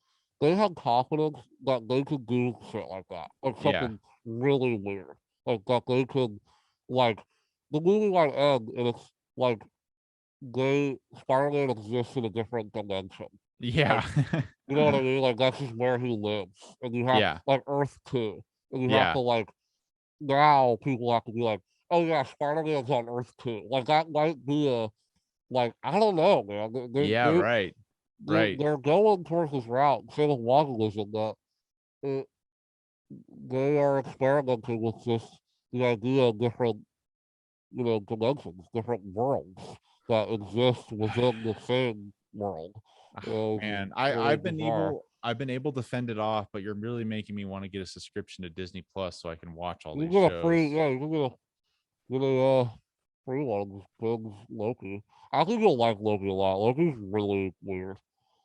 They have confidence that they could do shit like that, like Yeah. something really weird, like that they could, like the movie might end and it's like they Spider-Man exists in a different dimension. Like Yeah. you know what I mean? Like that's just where he lives, and you have Yeah. like Earth 2, and you have Yeah. to like now people have to be like, oh yeah, Spider-Man's on Earth 2. Like that might be a like I don't know, man. Yeah. Right. Right. They're going towards this route. Same with Wandavision that it, they are experimenting with just the idea of different, dimensions, different worlds that exist within the same world. Which is Man, really bizarre. I've been able to fend it off, but you're really making me want to get a subscription to Disney Plus so I can watch all You these get a free, shows. yeah, you get a free one. Binge Loki. I think you'll like Loki a lot. Loki's really weird.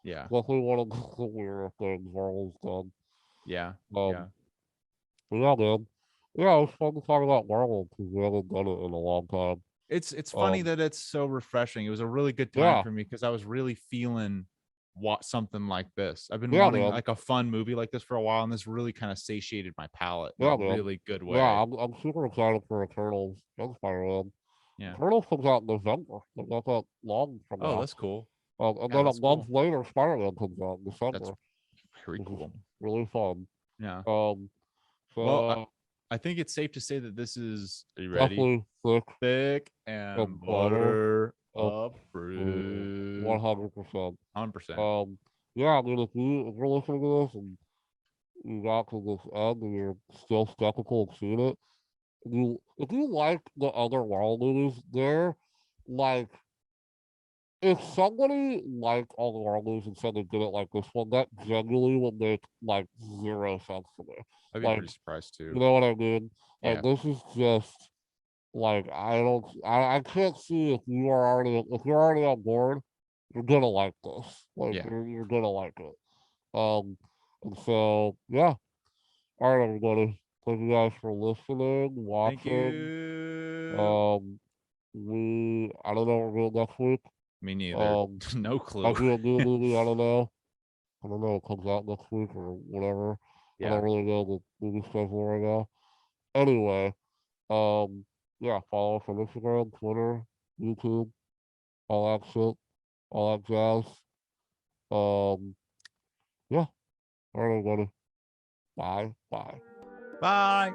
Yeah. Definitely one of the weirder things Marvel's done. Yeah. Yeah. Um, but yeah, man. Yeah, it was fun to talk about Marvel because we haven't done it in a long time. It's funny Um, that it's so refreshing. It was a really good time yeah, for me because I was really feeling what something like this. I've been yeah, wanting man. like a fun movie like this for a while, and this really kind of satiated my palate in a Yeah, man. really good Yeah, way. I'm super excited for Eternals and Spider-Man. Yeah. Eternals comes out in November. Like not that long from Oh, now. that's cool. And Yeah, then a that's month cool. later, Spider-Man comes out in That's December, very which is cool. really fun. Yeah. Um, Well, so I think it's safe to say that this is, are you ready? definitely thick Thick and and butter butter up approved. 100%. 100%. Um, yeah, I mean, if you're listening to this and you got to this end and you're still skeptical of seeing it, if you like the other Marvel movies, they're like if somebody liked all the Marvel movies and said they did it like this one, that genuinely would make like zero sense to me. I'd be Like, pretty surprised you too. know what I mean? Like Yeah. this is just like I can't see if you're already on board, you're gonna like this. Like Yeah. you're gonna like it. And so yeah. All right, everybody. Thank you guys for listening, Thank watching. you. Um, I don't know what we're doing next week. Me neither. Um, No clue. might be a new movie. I don't know. I don't know. It comes out next week or whatever. I Yeah. don't really know the movie schedule right now. Anyway, yeah, follow us on Instagram, Twitter, YouTube, all that shit, all that jazz. Um, yeah. All right, everybody. Bye. Bye. Bye.